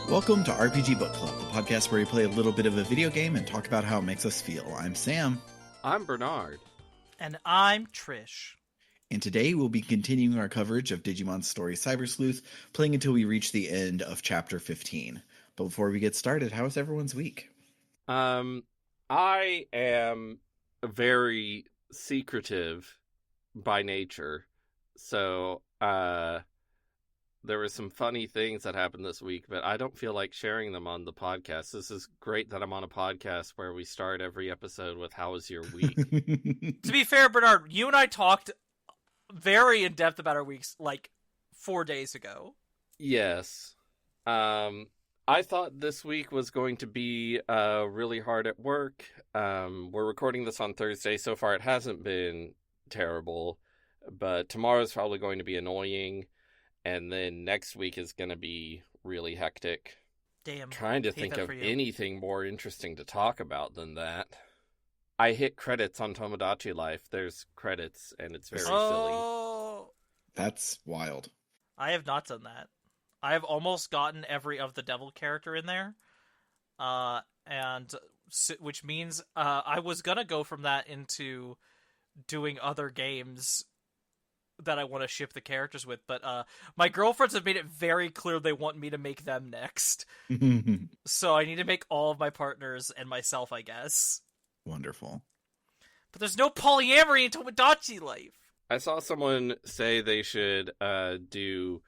Welcome to RPG Book Club, the podcast where we play a little bit of a video game and talk about how it makes us feel. I'm Sam. I'm Bernard. And I'm Trish. And today we'll be continuing our coverage of Digimon Story Cyber Sleuth, playing until we reach the end of Chapter 15. But before we get started, how was everyone's week? I am very secretive by nature, so there were some funny things that happened this week, but I don't feel like sharing them on the podcast. This is great that I'm on a podcast where we start every episode with "How was your week?" To be fair, Bernard, you and I talked very in depth about our weeks like 4 days ago. Yes. I thought this week was going to be really hard at work. We're recording this on Thursday. So far, it hasn't been terrible, but tomorrow's probably going to be annoying. And then next week is going to be really hectic. Damn. Trying to think of anything more interesting to talk about than that. I hit credits on Tomodachi Life. There's credits, and it's very silly. That's wild. I have not done that. I have almost gotten every of the devil character in there. Which means I was going to go from that into doing other games that I want to ship the characters with, but my girlfriends have made it very clear they want me to make them next. So I need to make all of my partners and myself, I guess. Wonderful. But there's no polyamory in Tomodachi Life. I saw someone say they should do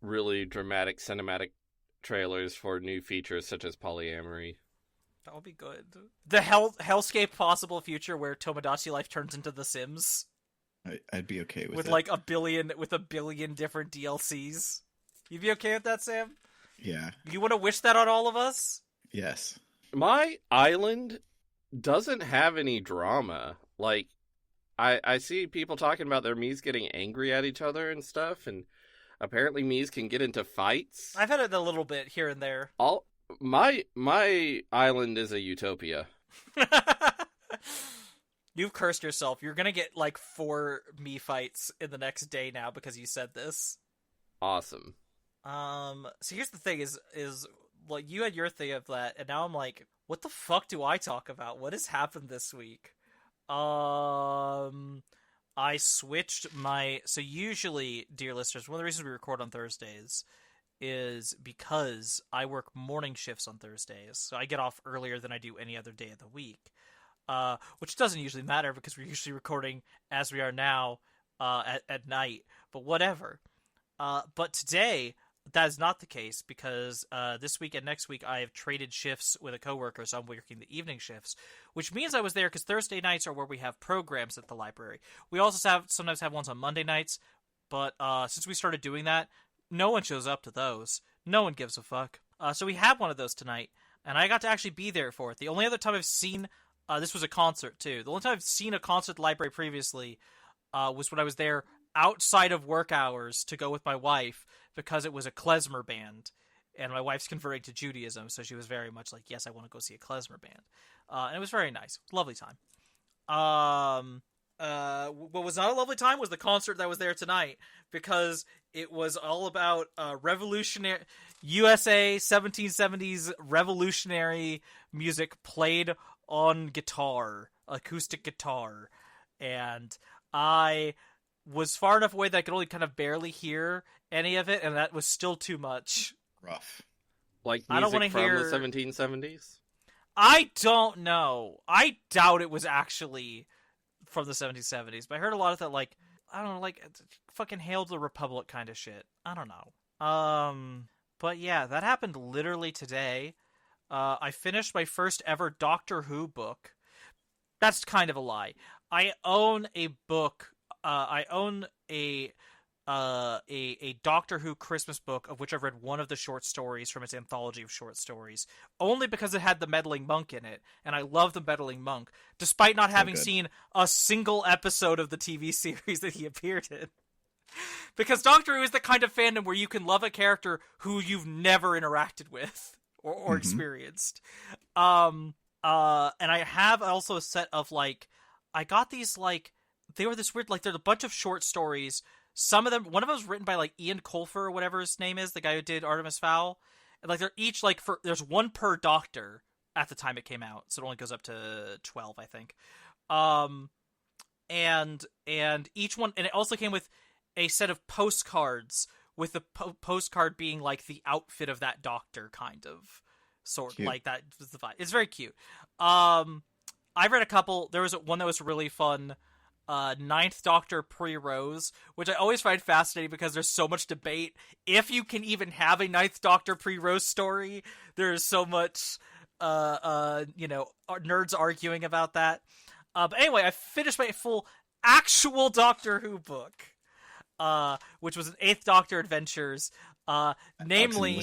really dramatic cinematic trailers for new features such as polyamory. That would be good. The hellscape possible future where Tomodachi Life turns into The Sims. I'd be okay with it. Like a billion different DLCs. You'd be okay with that, Sam? Yeah. You want to wish that on all of us? Yes. My island doesn't have any drama. Like, I see people talking about their Miis getting angry at each other and stuff, and apparently Miis can get into fights. I've had it a little bit here and there. My island is a utopia. You've cursed yourself. You're gonna get like 4 Mii fights in the next day now because you said this. Awesome. So here's the thing: is like you had your thing of that, and now I'm like, what the fuck do I talk about? What has happened this week? I switched my. So usually, dear listeners, one of the reasons we record on Thursdays is because I work morning shifts on Thursdays, so I get off earlier than I do any other day of the week. Which doesn't usually matter because we're usually recording as we are now at night, but whatever. But today, that is not the case because this week and next week I have traded shifts with a coworker, so I'm working the evening shifts, which means I was there because Thursday nights are where we have programs at the library. We also sometimes have ones on Monday nights, but since we started doing that, no one shows up to those. No one gives a fuck. So we have one of those tonight, and I got to actually be there for it. The only other time I've seen... this was a concert, too. The only time I've seen a concert at the library previously was when I was there outside of work hours to go with my wife because it was a klezmer band. And my wife's converting to Judaism, so she was very much like, yes, I want to go see a klezmer band. And it was very nice. Lovely time. What was not a lovely time was the concert that was there tonight because it was all about revolutionary USA 1770s revolutionary music played on guitar, acoustic guitar, and I was far enough away that I could only kind of barely hear any of it, and that was still too much. Rough. Like music I don't want to from hear the 1770s? I don't know. I doubt it was actually from the 1770s, but I heard a lot of that, like, I don't know, like, fucking Hail to the Republic kind of shit. I don't know. But yeah, that happened literally today. I finished my first ever Doctor Who book. That's kind of a lie. I own a book. I own a Doctor Who Christmas book of which I've read one of the short stories from its anthology of short stories, only because it had the meddling monk in it, and I love the meddling monk, despite not having seen a single episode of the TV series that he appeared in. Because Doctor Who is the kind of fandom where you can love a character who you've never interacted with or experienced. And I have also a set of, like, I got these, like, they were this weird, like, they're a bunch of short stories. Some of them, one of them was written by, like, Ian Colfer or whatever his name is, the guy who did Artemis Fowl. like they're each like there's one per Doctor at the time it came out, so it only goes up to 12, I think. And each one, and it also came with a set of postcards, with the postcard being like the outfit of that Doctor, kind of, sort Cute. like that was the vibe. It's very cute. I read a couple. There was one that was really fun. Ninth Doctor pre-Rose, which I always find fascinating because there's so much debate if you can even have a Ninth Doctor pre-Rose story. There's so much, nerds arguing about that. But anyway, I finished my full actual Doctor Who book, which was an Eighth Doctor Adventures, namely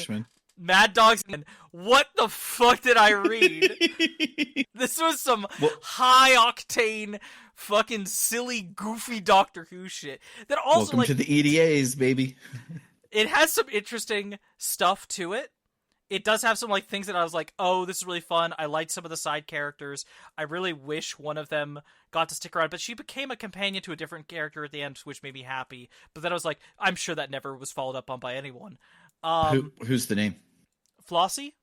Mad Dogs. And what the fuck did I read? This was some high octane, fucking silly, goofy Doctor Who shit. That also, welcome to the EDAs, baby. It has some interesting stuff to it. It does have some like things that I was like, oh, this is really fun. I liked some of the side characters. I really wish one of them got to stick around, but she became a companion to a different character at the end, which made me happy. But then I was like, I'm sure that never was followed up on by anyone. Who's the name? Flossie?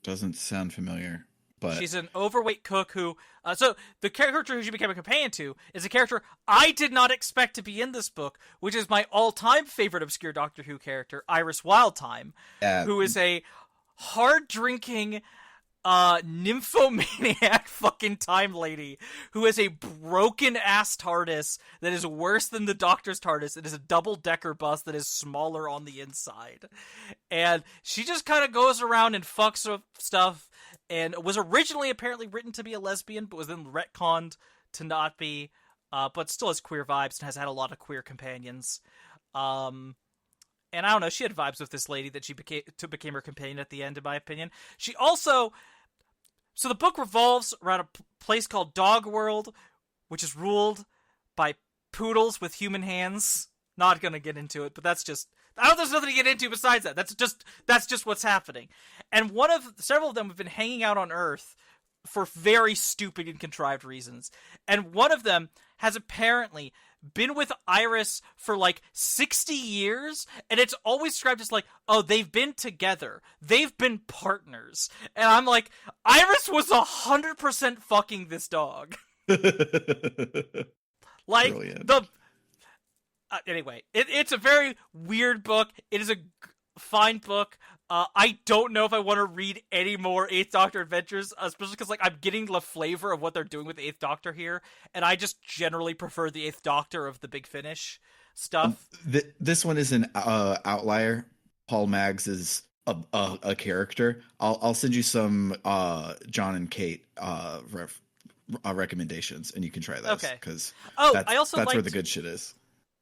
Doesn't sound familiar. But she's an overweight cook who... so the character who she became a companion to is a character I did not expect to be in this book, which is my all-time favorite obscure Doctor Who character, Iris Wildtime, who is a hard-drinking nymphomaniac fucking time lady who has a broken-ass TARDIS that is worse than the Doctor's TARDIS. It is a double-decker bus that is smaller on the inside. And she just kind of goes around and fucks with stuff, and was originally apparently written to be a lesbian, but was then retconned to not be, but still has queer vibes and has had a lot of queer companions. And I don't know, she had vibes with this lady that she became her companion at the end, in my opinion. She also... So the book revolves around a place called Dog World, which is ruled by poodles with human hands. Not gonna get into it, but that's just... there's nothing to get into besides that. That's just what's happening. And several of them have been hanging out on Earth for very stupid and contrived reasons. And one of them has apparently been with Iris for like 60 years, and it's always described as like, oh, they've been together. They've been partners. And I'm like, Iris was 100% fucking this dog. Like, brilliant. Anyway, it's a very weird book. It is a fine book. I don't know if I want to read any more Eighth Doctor adventures, especially because like I'm getting the flavor of what they're doing with the Eighth Doctor here, and I just generally prefer the Eighth Doctor of the Big Finish stuff. This one is an outlier. Paul Maggs is a character. I'll send you some John and Kate recommendations, and you can try those. Okay. Because that's where the good shit is.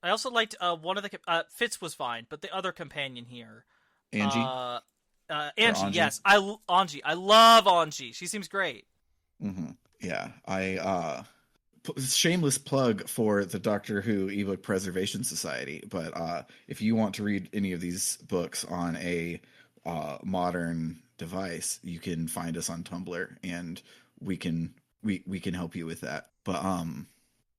I also liked one of the Fitz was fine, but the other companion here, Angie. Angie, yes, Angie. I love Angie. She seems great. Mm-hmm. Yeah, shameless plug for the Doctor Who ebook preservation society. But if you want to read any of these books on a modern device, you can find us on Tumblr, and we can help you with that. But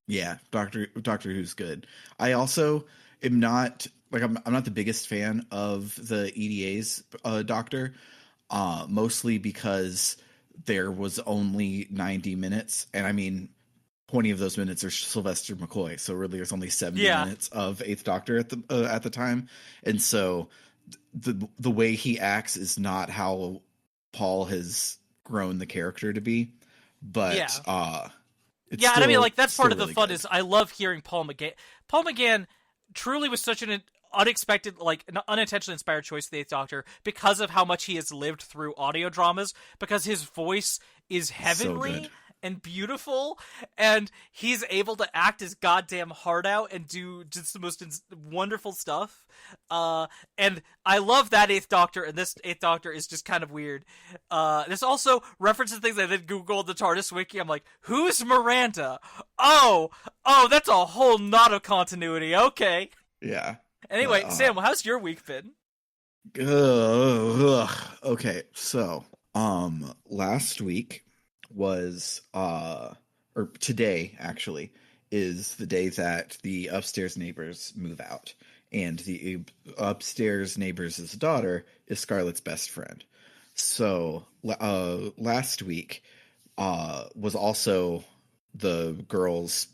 yeah, Doctor Who's good. I also am not I'm not the biggest fan of the EDA's Doctor, mostly because there was only 90 minutes, and I mean 20 of those minutes are Sylvester McCoy, so really there's only 70 minutes of Eighth Doctor at the time, and so the way he acts is not how Paul has grown the character to be, but and I mean, like, that's part of the fun is I love hearing Paul McGann. Paul McGann truly was such an unexpected, like, unintentionally inspired choice for the Eighth Doctor because of how much he has lived through audio dramas, because his voice is heavenly and beautiful, and he's able to act his goddamn heart out and do just the most wonderful stuff. And I love that Eighth Doctor, and this Eighth Doctor is just kind of weird. There's also references to things I did Google the TARDIS wiki. I'm like, who's Miranda? Oh, that's a whole knot of continuity. Okay. Yeah. Anyway, Sam, how's your week been? Okay, so last week was or today actually is the day that the upstairs neighbors move out, and the upstairs neighbor's daughter is Scarlett's best friend. So last week was also the girl's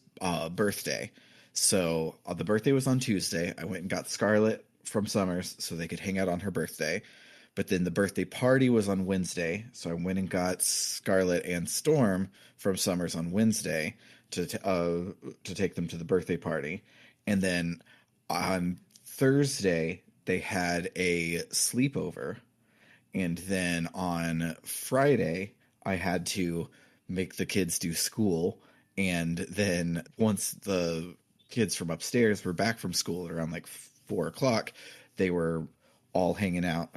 birthday. So the birthday was on Tuesday. I went and got Scarlett from Summers so they could hang out on her birthday. But then the birthday party was on Wednesday, so I went and got Scarlett and Storm from Summers on Wednesday to take them to the birthday party. And then on Thursday they had a sleepover, and then on Friday I had to make the kids do school. And then once the kids from upstairs were back from school at around like 4 o'clock, they were all hanging out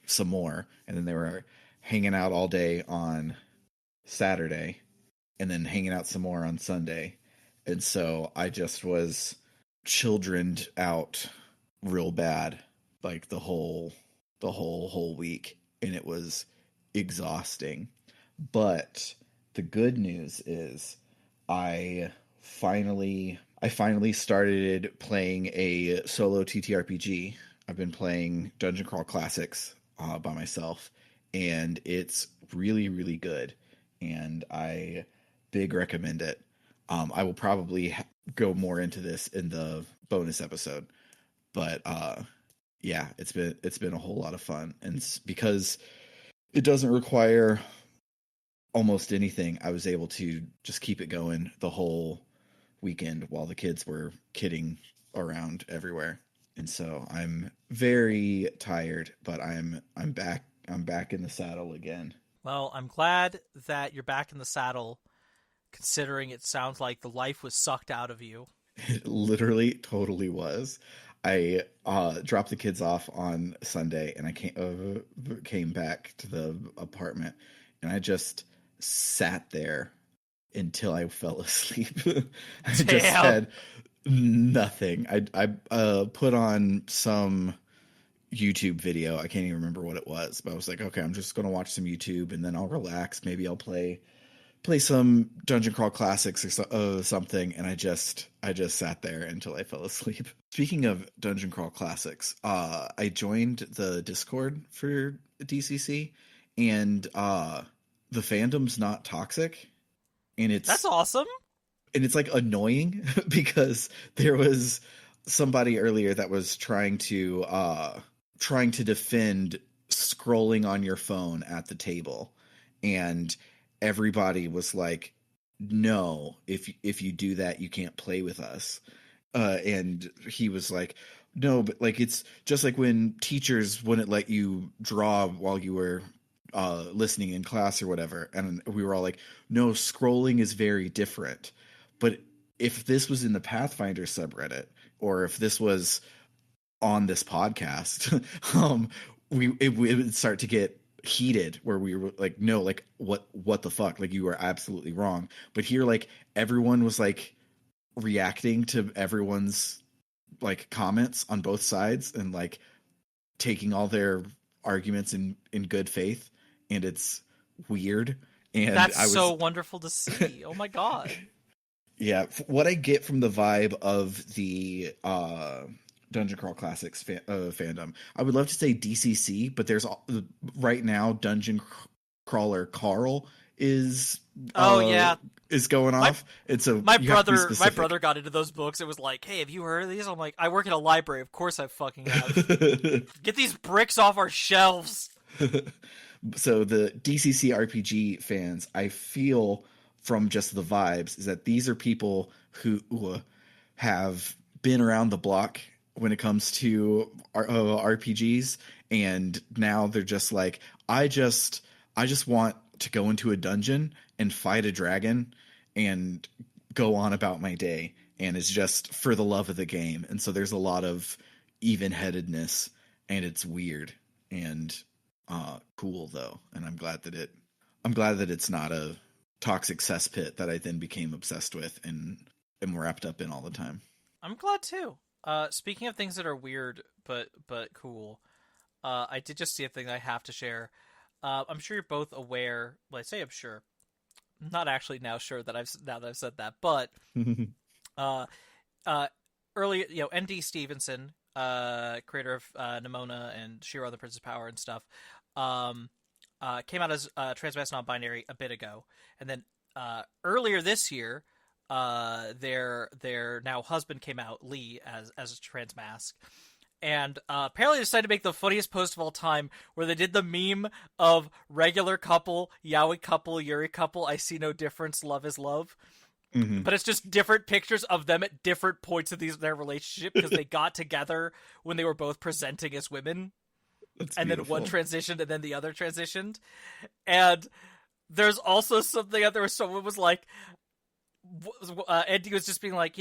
some more, and then they were hanging out all day on Saturday, and then hanging out some more on Sunday. And so I just was childrened out real bad, like the whole week, and it was exhausting. But the good news is I finally started playing a solo TTRPG. I've been playing Dungeon Crawl Classics by myself, and it's really, really good, and I big recommend it. I will probably go more into this in the bonus episode, but yeah, it's been a whole lot of fun, and because it doesn't require almost anything, I was able to just keep it going the whole weekend while the kids were kidding around everywhere. And so I'm very tired, but I'm back in the saddle again. Well, I'm glad that you're back in the saddle, considering it sounds like the life was sucked out of you. It literally totally was. I dropped the kids off on Sunday, and I came back to the apartment, and I just sat there until I fell asleep. I just had nothing. I put on some YouTube video. I can't even remember what it was, but I was like, okay, I'm just going to watch some YouTube, and then I'll relax. Maybe I'll play some Dungeon Crawl Classics or something. And I just sat there until I fell asleep. Speaking of Dungeon Crawl Classics, I joined the Discord for DCC, and the fandom's not toxic, and that's awesome. And it's like annoying because there was somebody earlier that was trying to defend scrolling on your phone at the table, and everybody was like, no, if you do that, you can't play with us. And he was like, no, but like, it's just like when teachers wouldn't let you draw while you were listening in class or whatever. And we were all like, no, scrolling is very different. But if this was in the Pathfinder subreddit, or if this was on this podcast, it would start to get heated, where we were like, no, like what the fuck, like, you are absolutely wrong. But here, like, everyone was like reacting to everyone's like comments on both sides, and like taking all their arguments in good faith, and it's weird. And that's so wonderful to see. Oh my god. Yeah, what I get from the vibe of the Dungeon Crawl Classics fandom, I would love to say DCC, but there's right now Dungeon Crawler Carl is going off. And so my brother got into those books. It was like, hey, have you heard of these? I'm like, I work in a library. Of course I fucking have. Get these bricks off our shelves. So the DCC RPG fans, I feel from just the vibes, is that these are people who have been around the block when it comes to RPGs, and now they're just like, I just want to go into a dungeon and fight a dragon and go on about my day, and it's just for the love of the game. And so there's a lot of even-headedness, and it's weird and cool though, and I'm glad that it's not a toxic cesspit that I then became obsessed with and am wrapped up in all the time. I'm glad too. Speaking of things that are weird but cool, I did just see a thing that I have to share. I'm sure you're both aware. Well, I say I'm sure. I'm not actually now sure that I've said that, but early, N.D. Stevenson, creator of Nimona and Shiro the Princess Power and stuff, came out as trans non-binary a bit ago, and then earlier this year, their now husband came out, Lee, as a trans mask. And apparently decided to make the funniest post of all time, where they did the meme of regular couple, yaoi couple, yuri couple, I see no difference, love is love. Mm-hmm. But it's just different pictures of them at different points of their relationship, because they got together when they were both presenting as women. That's and beautiful. Then one transitioned and then the other transitioned. And there's also something out there where someone was like, Andy was just being like,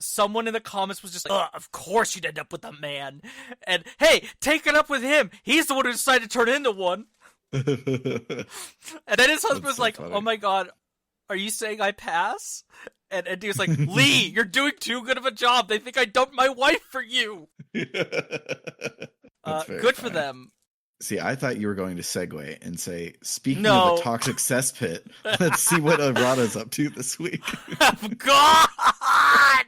someone in the comments was just like, of course you'd end up with a man. And hey, take it up with him. He's the one who decided to turn into one. And then his husband was like, funny. Oh my god, are you saying I pass? And Andy was like, Lee, you're doing too good of a job. They think I dumped my wife for you. Good funny. For them. See, I thought you were going to segue and say, speaking of a toxic cesspit, let's see what Arata's up to this week. God! I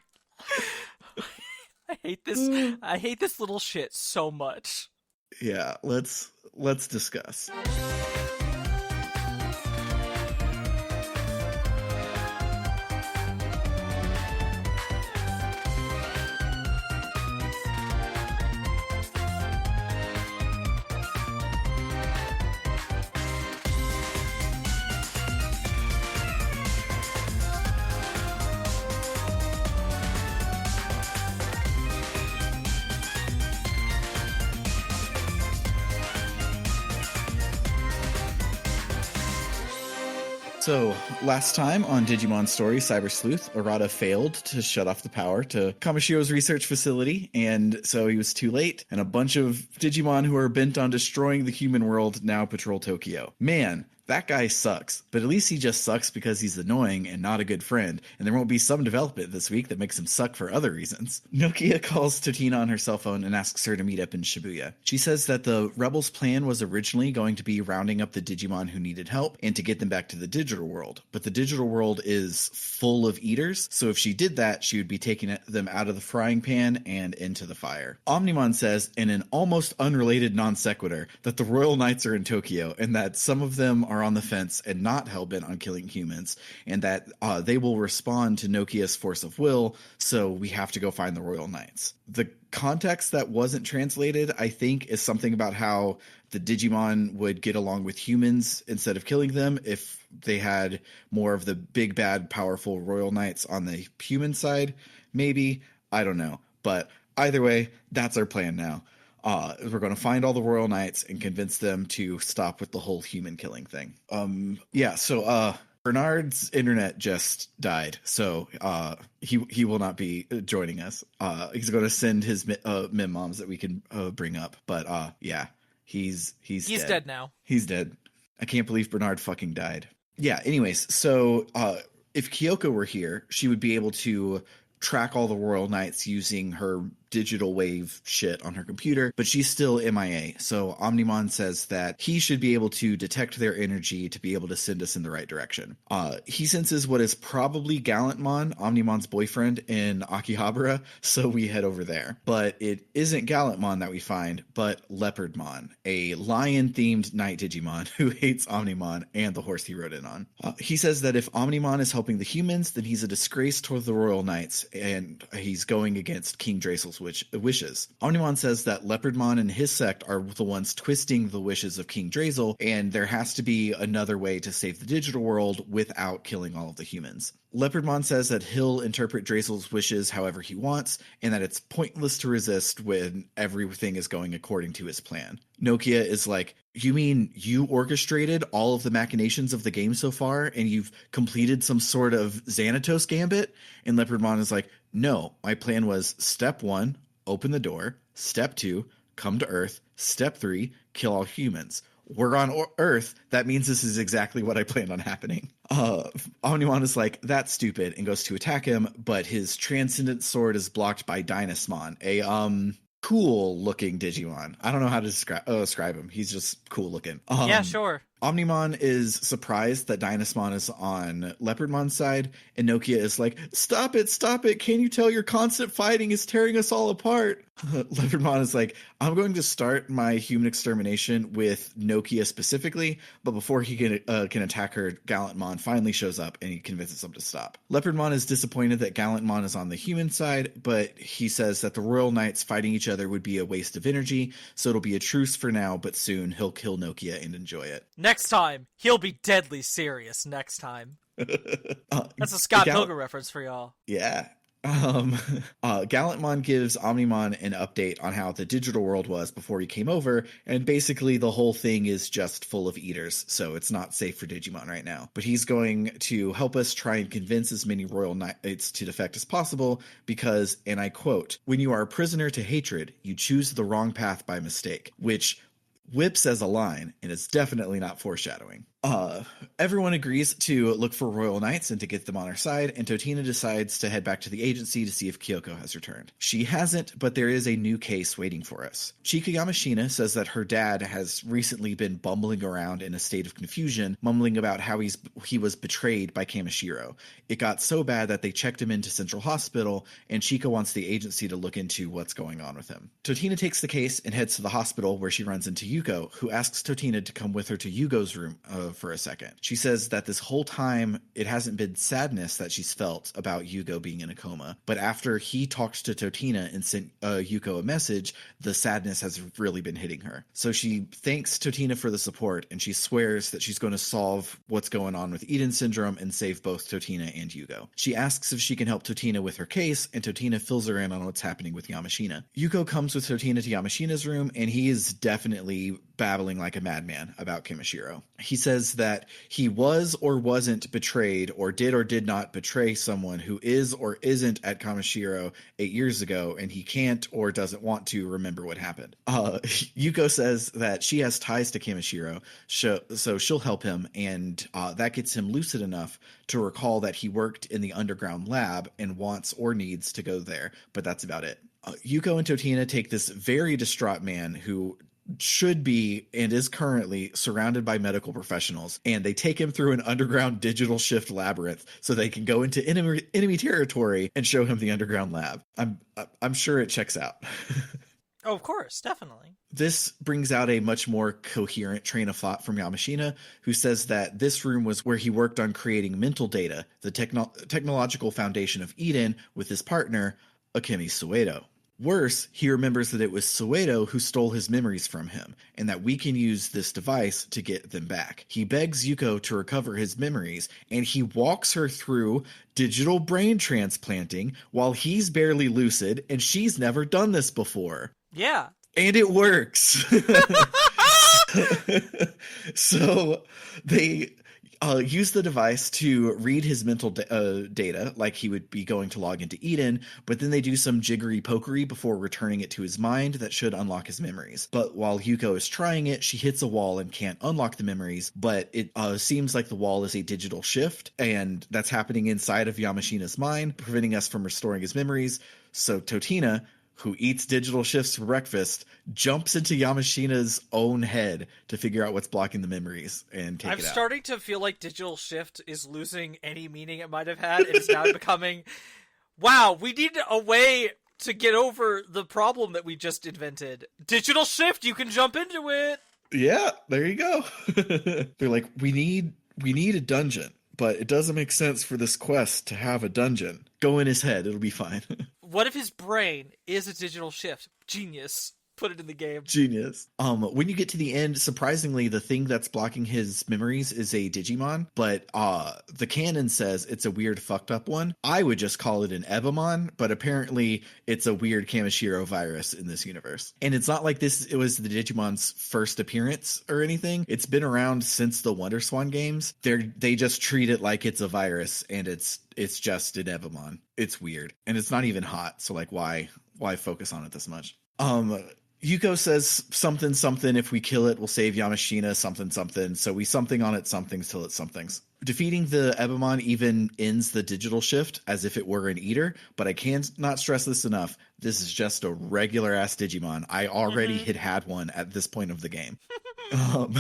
hate this little shit so much. Yeah, let's discuss. So, last time on Digimon Story Cyber Sleuth, Arata failed to shut off the power to Kamoshiro's research facility, and so he was too late, and a bunch of Digimon who are bent on destroying the human world now patrol Tokyo. Man, that guy sucks, but at least he just sucks because he's annoying and not a good friend, and there won't be some development this week that makes him suck for other reasons. Nokia calls Totina on her cell phone and asks her to meet up in Shibuya. She says that the rebels' plan was originally going to be rounding up the Digimon who needed help and to get them back to the digital world, but the digital world is full of eaters, so if she did that, she would be taking them out of the frying pan and into the fire. Omnimon says, in an almost unrelated non sequitur, that the Royal Knights are in Tokyo and that some of them are on the fence and not hellbent on killing humans, and that they will respond to Nokia's force of will, so we have to go find the Royal Knights. The context that wasn't translated, I think, is something about how the Digimon would get along with humans instead of killing them if they had more of the big, bad, powerful Royal Knights on the human side. Maybe. I don't know. But either way, that's our plan now. We're going to find all the Royal Knights and convince them to stop with the whole human killing thing. So Bernard's internet just died, so he will not be joining us. He's going to send his mem moms that we can bring up, but he's dead now. He's dead. I can't believe Bernard fucking died. Yeah. Anyways, so if Kyoko were here, she would be able to track all the Royal Knights using her digital wave shit on her computer, but she's still MIA. So Omnimon says that he should be able to detect their energy to be able to send us in the right direction. He senses what is probably Gallantmon, Omnimon's boyfriend, in Akihabara, so we head over there. But it isn't Gallantmon that we find, but Leopardmon, a lion-themed night Digimon who hates Omnimon and the horse he rode in on. He says that if Omnimon is helping the humans, then he's a disgrace toward the Royal Knights, and he's going against King Dracel's wishes. Omnimon says that Leopardmon and his sect are the ones twisting the wishes of King Drazel, and there has to be another way to save the digital world without killing all of the humans. Leopardmon says that he'll interpret Drazel's wishes however he wants, and that it's pointless to resist when everything is going according to his plan. Nokia is like, you mean you orchestrated all of the machinations of the game so far, and you've completed some sort of Xanatos gambit? And Leopardmon is like, no, my plan was step 1, open the door. Step 2, come to Earth. Step 3, kill all humans. We're on Earth. That means this is exactly what I planned on happening. Omnimon is like, that's stupid, and goes to attack him, but his transcendent sword is blocked by Dynasmon, a cool looking Digimon. I don't know how to describe him. He's just cool looking. Yeah, sure. Omnimon is surprised that Dynasmon is on Leopardmon's side, and Nokia is like, stop it, can you tell your constant fighting is tearing us all apart? Leopardmon is like, I'm going to start my human extermination with Nokia specifically, but before he can attack her, Gallantmon finally shows up and he convinces him to stop. Leopardmon is disappointed that Gallantmon is on the human side, but he says that the Royal Knights fighting each other would be a waste of energy, so it'll be a truce for now, but soon he'll kill Nokia and enjoy it. Next time, he'll be deadly serious next time. That's a Scott Pilgrim reference for y'all. Yeah. Gallantmon gives Omnimon an update on how the digital world was before he came over, and basically the whole thing is just full of eaters, so it's not safe for Digimon right now. But he's going to help us try and convince as many Royal Knights to defect as possible because, and I quote, when you are a prisoner to hatred, you choose the wrong path by mistake, which whips as a line, and it's definitely not foreshadowing. Everyone agrees to look for Royal Knights and to get them on our side, and Totina decides to head back to the agency to see if Kyoko has returned. She hasn't, but there is a new case waiting for us. Chika Yamashina says that her dad has recently been bumbling around in a state of confusion, mumbling about how he was betrayed by Kamishiro. It got so bad that they checked him into Central Hospital, and Chika wants the agency to look into what's going on with him. Totina takes the case and heads to the hospital where she runs into Yuko, who asks Totina to come with her to Yugo's room for a second. She says that this whole time it hasn't been sadness that she's felt about Yugo being in a coma, but after he talked to Totina and sent Yuko a message, the sadness has really been hitting her. So she thanks Totina for the support, and she swears that she's going to solve what's going on with Eden syndrome and save both Totina and Yugo. She asks if she can help Totina with her case, and Totina fills her in on what's happening with Yamashina. Yuko comes with Totina to Yamashina's room, and he is definitely babbling like a madman about Kamishiro. He says that he was or wasn't betrayed, or did not betray someone who is or isn't at Kamishiro 8 years ago, and he can't or doesn't want to remember what happened. Yuko says that she has ties to Kamishiro, so she'll help him, and that gets him lucid enough to recall that he worked in the underground lab and wants or needs to go there, but that's about it. Yuko and Totina take this very distraught man who should be and is currently surrounded by medical professionals, and they take him through an underground digital shift labyrinth so they can go into enemy territory and show him the underground lab. I'm sure it checks out. Oh, of course, definitely. This brings out a much more coherent train of thought from Yamashina, who says that this room was where he worked on creating mental data, the technological foundation of Eden, with his partner, Akemi Soedo. Worse, he remembers that it was Soedo who stole his memories from him, and that we can use this device to get them back. He begs Yuko to recover his memories, and he walks her through digital brain transplanting while he's barely lucid, and she's never done this before. Yeah. And it works. So they use the device to read his mental data like he would be going to log into Eden, but then they do some jiggery-pokery before returning it to his mind that should unlock his memories. But while Yuko is trying it, she hits a wall and can't unlock the memories, but it seems like the wall is a digital shift, and that's happening inside of Yamashina's mind, preventing us from restoring his memories. So Totina, who eats digital shifts for breakfast, jumps into Yamashina's own head to figure out what's blocking the memories and take it out. I'm starting to feel like digital shift is losing any meaning it might have had. It is now becoming, wow, we need a way to get over the problem that we just invented. Digital shift, you can jump into it. Yeah, there you go. They're like, we need a dungeon, but it doesn't make sense for this quest to have a dungeon. Go in his head, it'll be fine. What if his brain is a digital shift? Genius. Put it in the game. Genius. When you get to the end, surprisingly, the thing that's blocking his memories is a Digimon, but the canon says it's a weird fucked up one. I would just call it an Ebamon, but apparently it's a weird Kamishiro virus in this universe. And it's not like it was the Digimon's first appearance or anything. It's been around since the Wonder Swan games. They just treat it like it's a virus, and it's just an Ebamon. It's weird. And it's not even hot, so like why focus on it this much? Yuko says something, if we kill it, we'll save Yamashina, something. So we something on it, somethings till it's somethings. Defeating the Ebamon even ends the digital shift as if it were an eater, but I cannot stress this enough. This is just a regular ass Digimon. I already had one at this point of the game. Um,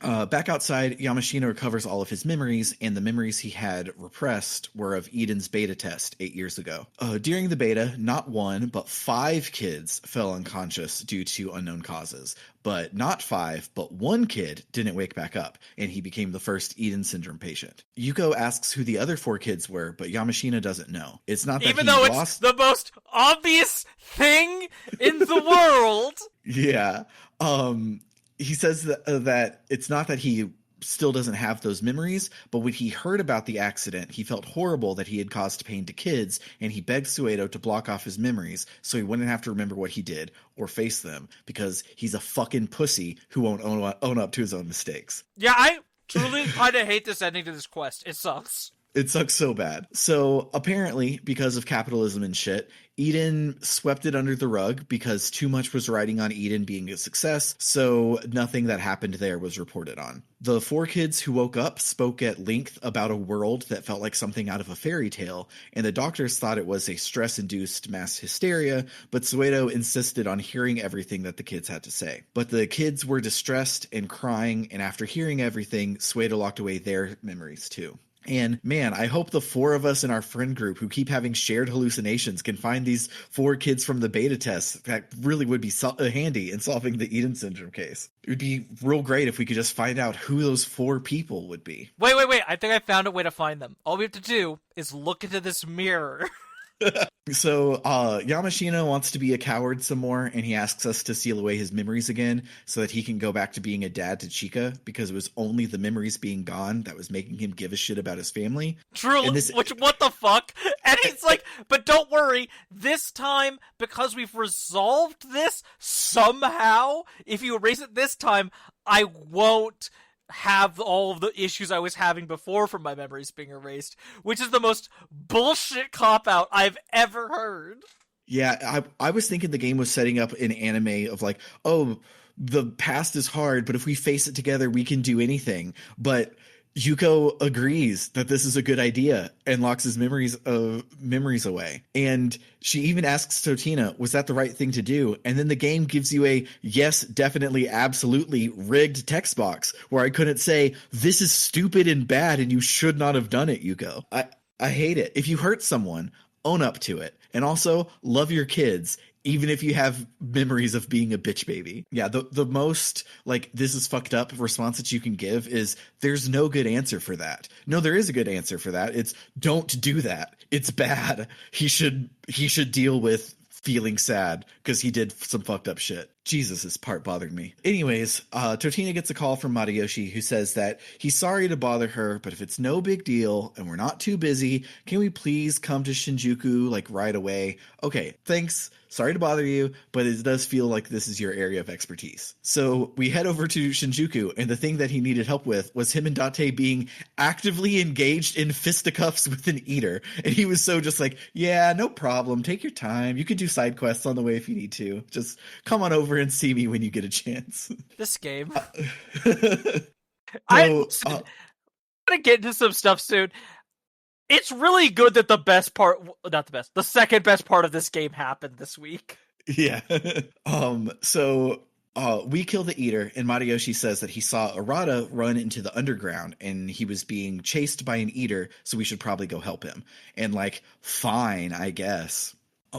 back outside, Yamashina recovers all of his memories, and the memories he had repressed were of Eden's beta test 8 years ago. During the beta, not 1, but 5 kids fell unconscious due to unknown causes. But not 5, but 1 kid didn't wake back up, and he became the first Eden syndrome patient. Yuko asks who the other 4 kids were, but Yamashina doesn't know. It's not that Even he though lost... it's the most obvious thing in the world. Yeah. He says that it's not that he still doesn't have those memories, but when he heard about the accident, he felt horrible that he had caused pain to kids, and he begged Suedo to block off his memories so he wouldn't have to remember what he did or face them, because he's a fucking pussy who won't own up to his own mistakes. Yeah, I truly kind of hate this ending to this quest. It sucks. It sucks so bad. So apparently, because of capitalism and shit, Eden swept it under the rug because too much was riding on Eden being a success, so nothing that happened there was reported on. The 4 kids who woke up spoke at length about a world that felt like something out of a fairy tale, and the doctors thought it was a stress-induced mass hysteria, but Suedo insisted on hearing everything that the kids had to say. But the kids were distressed and crying, and after hearing everything, Suedo locked away their memories too. And man, I hope the 4 of us in our friend group who keep having shared hallucinations can find these 4 kids from the beta test. That really would be handy in solving the Eden syndrome case. It would be real great if we could just find out who those 4 people would be. Wait. I think I found a way to find them. All we have to do is look into this mirror. So Yamashina wants to be a coward some more, and he asks us to seal away his memories again so that he can go back to being a dad to Chika, because it was only the memories being gone that was making him give a shit about his family. Truly, what the fuck? And he's like, but don't worry, this time, because we've resolved this somehow, if you erase it this time, I won't have all of the issues I was having before from my memories being erased, which is the most bullshit cop-out I've ever heard. Yeah, I was thinking the game was setting up an anime of like, oh, the past is hard, but if we face it together, we can do anything. But Yuko agrees that this is a good idea and locks his memories away. And she even asks Totina, was that the right thing to do? And then the game gives you a yes, definitely, absolutely rigged text box where I couldn't say, this is stupid and bad and you should not have done it, Yuko. I hate it. If you hurt someone, own up to it. And also, love your kids, even if you have memories of being a bitch baby. Yeah, the most, like, this is fucked up response that you can give is, there's no good answer for that. No, there is a good answer for that. It's, don't do that. It's bad. He should deal with feeling sad because he did some fucked up shit. Jesus, this part bothered me. Anyways, Totina gets a call from Matayoshi who says that he's sorry to bother her, but if it's no big deal and we're not too busy, can we please come to Shinjuku like right away? Okay, thanks. Sorry to bother you, but it does feel like this is your area of expertise. So we head over to Shinjuku, and the thing that he needed help with was him and Date being actively engaged in fisticuffs with an eater. And he was so just like, yeah, no problem. Take your time. You can do side quests on the way if you need to. Just come on over and see me when you get a chance. This game. I'm gonna get into some stuff soon. It's really good that the second best part of this game happened this week. Yeah. So we kill the eater, and Matayoshi says that he saw Arata run into the underground and he was being chased by an eater, so we should probably go help him. And like, fine, I guess.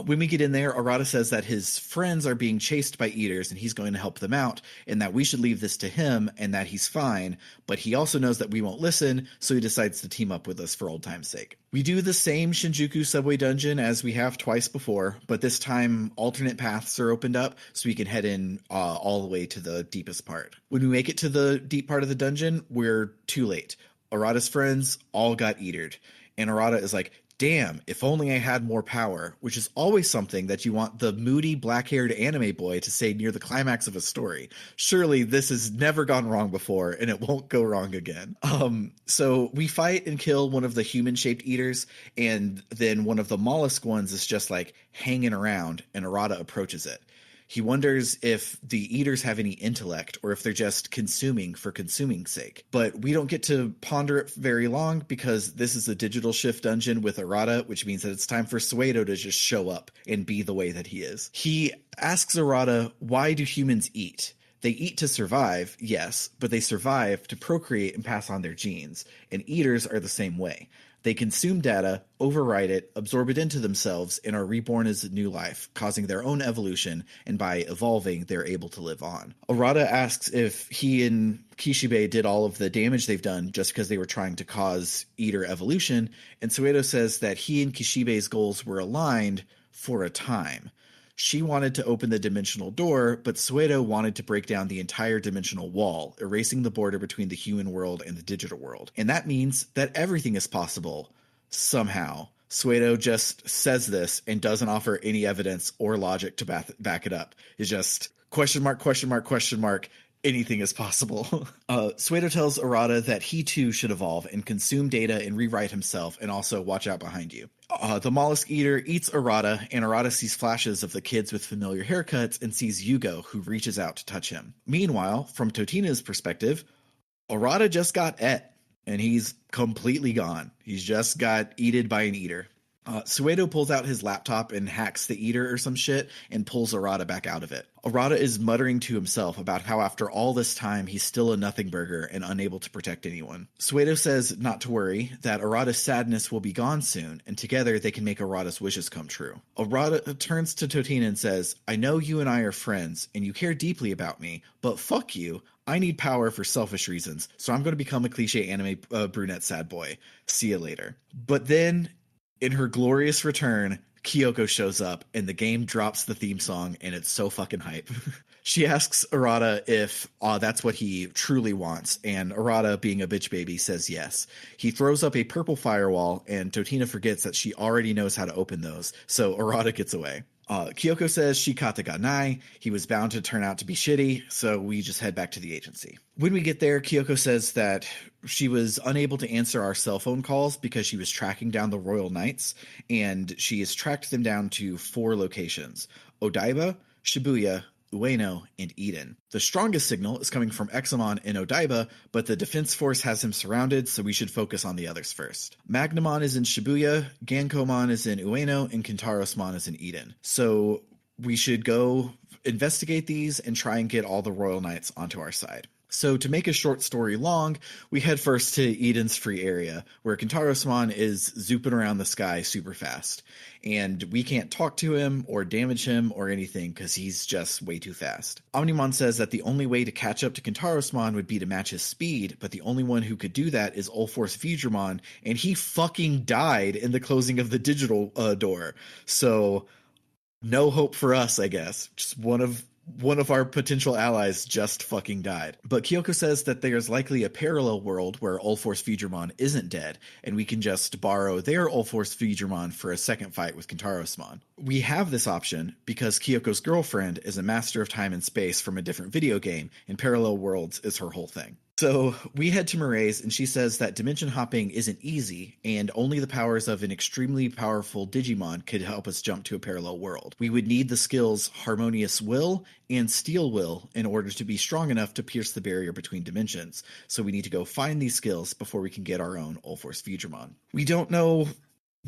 When we get in there, Arata says that his friends are being chased by eaters and he's going to help them out, and that we should leave this to him and that he's fine, but he also knows that we won't listen, so he decides to team up with us for old time's sake. We do the same Shinjuku subway dungeon as we have twice before, but this time alternate paths are opened up so we can head in all the way to the deepest part. When we make it to the deep part of the dungeon, we're too late. Arata's friends all got eatered, and Arata is like, damn, if only I had more power, which is always something that you want the moody, black-haired anime boy to say near the climax of a story. Surely this has never gone wrong before, and it won't go wrong again. So we fight and kill one of the human-shaped eaters, and then one of the mollusk ones is just like hanging around, and Arata approaches it. He wonders if the eaters have any intellect or if they're just consuming for consuming's sake. But we don't get to ponder it very long because this is a digital shift dungeon with Arata, which means that it's time for Suedo to just show up and be the way that he is. He asks Arata, why do humans eat? They eat to survive, yes, but they survive to procreate and pass on their genes, and eaters are the same way. They consume data, override it, absorb it into themselves, and are reborn as a new life, causing their own evolution, and by evolving, they're able to live on. Arata asks if he and Kishibe did all of the damage they've done just because they were trying to cause eater evolution, and Suedo says that he and Kishibe's goals were aligned for a time. She wanted to open the dimensional door, but Suedo wanted to break down the entire dimensional wall, erasing the border between the human world and the digital world. And that means that everything is possible. Somehow. Suedo just says this and doesn't offer any evidence or logic to back it up. It's just question mark, question mark, question mark. Anything is possible. Suedo tells Arata that he too should evolve and consume data and rewrite himself, and also watch out behind you. The mollusk eater eats Arata, and Arata sees flashes of the kids with familiar haircuts and sees Yugo, who reaches out to touch him. Meanwhile, from Totina's perspective, Arata just got et, and he's completely gone. He's just got eated by an eater. Suedo pulls out his laptop and hacks the eater or some shit and pulls Arata back out of it. Arata is muttering to himself about how after all this time he's still a nothing burger and unable to protect anyone. Suedo says not to worry, that Arata's sadness will be gone soon, and together they can make Arata's wishes come true. Arata turns to Totina and says, I know you and I are friends, and you care deeply about me, but fuck you. I need power for selfish reasons, so I'm going to become a cliche anime brunette sad boy. See you later. But then, in her glorious return, Kyoko shows up, and the game drops the theme song, and it's so fucking hype. She asks Arata if that's what he truly wants, and Arata, being a bitch baby, says yes. He throws up a purple firewall, and Totina forgets that she already knows how to open those, so Arata gets away. Kyoko says Shikata ga nai. He was bound to turn out to be shitty, so we just head back to the agency. When we get there, Kyoko says that she was unable to answer our cell phone calls because she was tracking down the Royal Knights, and she has tracked them down to 4 locations: Odaiba, Shibuya, Ueno, and Eden. The strongest signal is coming from Examon in Odaiba, but the defense force has him surrounded, so we should focus on the others first. Magnamon is in Shibuya, Gankomon is in Ueno, and Kintarosmon is in Eden. So we should go investigate these and try and get all the Royal Knights onto our side. So to make a short story long, we head first to Eden's free area, where Kintarosmon is zooping around the sky super fast. And we can't talk to him or damage him or anything because he's just way too fast. Omnimon says that the only way to catch up to Kintarosmon would be to match his speed, but the only one who could do that is Ulforce Futuremon, and he fucking died in the closing of the digital door. So no hope for us, I guess. Just one of our potential allies just fucking died. But Kyoko says that there's likely a parallel world where Ulforce Futuremon isn't dead, and we can just borrow their Ulforce Futuremon for a second fight with Kintarosmon. We have this option because Kyoko's girlfriend is a master of time and space from a different video game, and parallel worlds is her whole thing. So we head to Marae's, and she says that dimension hopping isn't easy, and only the powers of an extremely powerful Digimon could help us jump to a parallel world. We would need the skills Harmonious Will and Steel Will in order to be strong enough to pierce the barrier between dimensions, so we need to go find these skills before we can get our own Ulforce Futuremon. We don't know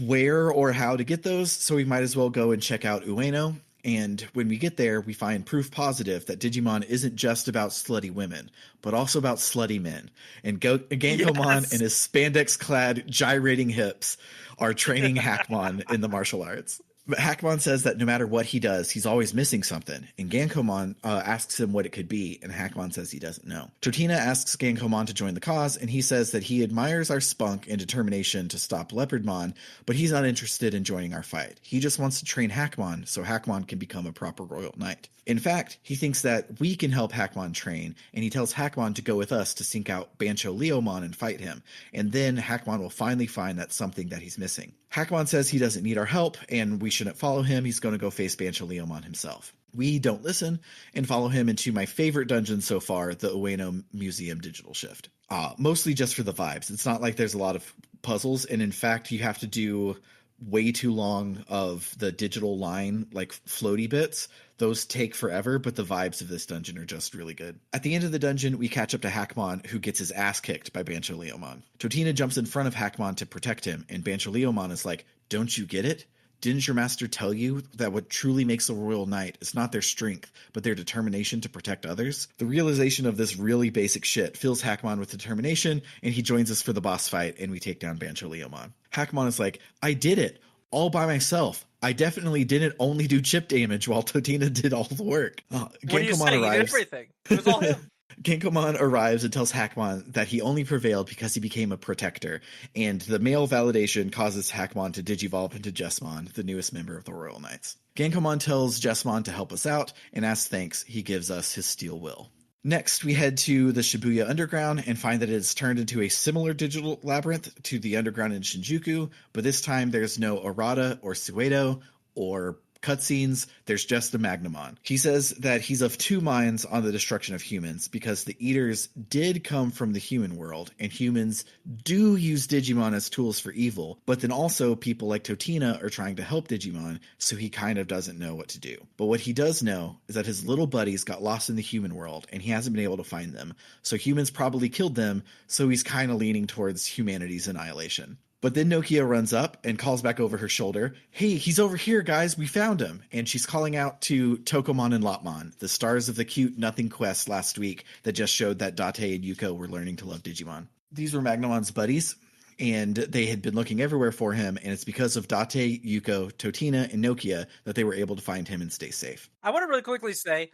where or how to get those, so we might as well go and check out Ueno. And when we get there, we find proof positive that Digimon isn't just about slutty women, but also about slutty men. And Gankomon and his spandex-clad gyrating hips are training Hackmon in the martial arts. But Hackmon says that no matter what he does, he's always missing something. And Gankomon asks him what it could be, and Hackmon says he doesn't know. Totina asks Gankomon to join the cause, and he says that he admires our spunk and determination to stop Leopardmon, but he's not interested in joining our fight. He just wants to train Hackmon so Hackmon can become a proper Royal Knight. In fact, he thinks that we can help Hackmon train, and he tells Hackmon to go with us to seek out Bancho Leomon and fight him, and then Hackmon will finally find that something that he's missing. Hackmon says he doesn't need our help, and we shouldn't follow him. He's going to go face Bancho Leomon himself. We don't listen and follow him into my favorite dungeon so far, the Ueno Museum Digital Shift. Mostly just for the vibes. It's not like there's a lot of puzzles, and in fact, you have to do way too long of the digital line, like floaty bits. Those take forever, but the vibes of this dungeon are just really good. At the end of the dungeon, we catch up to Hackmon, who gets his ass kicked by Bancho Leomon. Totina jumps in front of Hackmon to protect him, and Bancho Leomon is like, "Don't you get it? Didn't your master tell you that what truly makes a royal knight is not their strength, but their determination to protect others? The realization of this really basic shit fills Hackmon with determination, and he joins us for the boss fight, and we take down Bancho Leomon. Hackmon is like, I did it, all by myself. I definitely didn't only do chip damage while Totina did all the work. What are you Genkomon saying? He did arrives. everything. It was all him. Genkomon arrives and tells Hackmon that he only prevailed because he became a protector, and the male validation causes Hackmon to digivolve into Jesmon, the newest member of the Royal Knights. Genkomon tells Jesmon to help us out, and as thanks, he gives us his steel will. Next, we head to the Shibuya Underground and find that it's turned into a similar digital labyrinth to the underground in Shinjuku, but this time there's no errata or Suedo or cutscenes, there's just a Magnamon. He says that he's of two minds on the destruction of humans because the Eaters did come from the human world, and humans do use Digimon as tools for evil, but then also people like Totina are trying to help Digimon, so he kind of doesn't know what to do. But what he does know is that his little buddies got lost in the human world, and he hasn't been able to find them, so humans probably killed them, so he's kind of leaning towards humanity's annihilation. But then Nokia runs up and calls back over her shoulder, hey, he's over here, guys, we found him. And she's calling out to Tokomon and Lopmon, the stars of the cute Nothing quest last week that just showed that Date and Yuko were learning to love Digimon. These were Magnamon's buddies, and they had been looking everywhere for him, and it's because of Date, Yuko, Totina, and Nokia that they were able to find him and stay safe. I want to really quickly say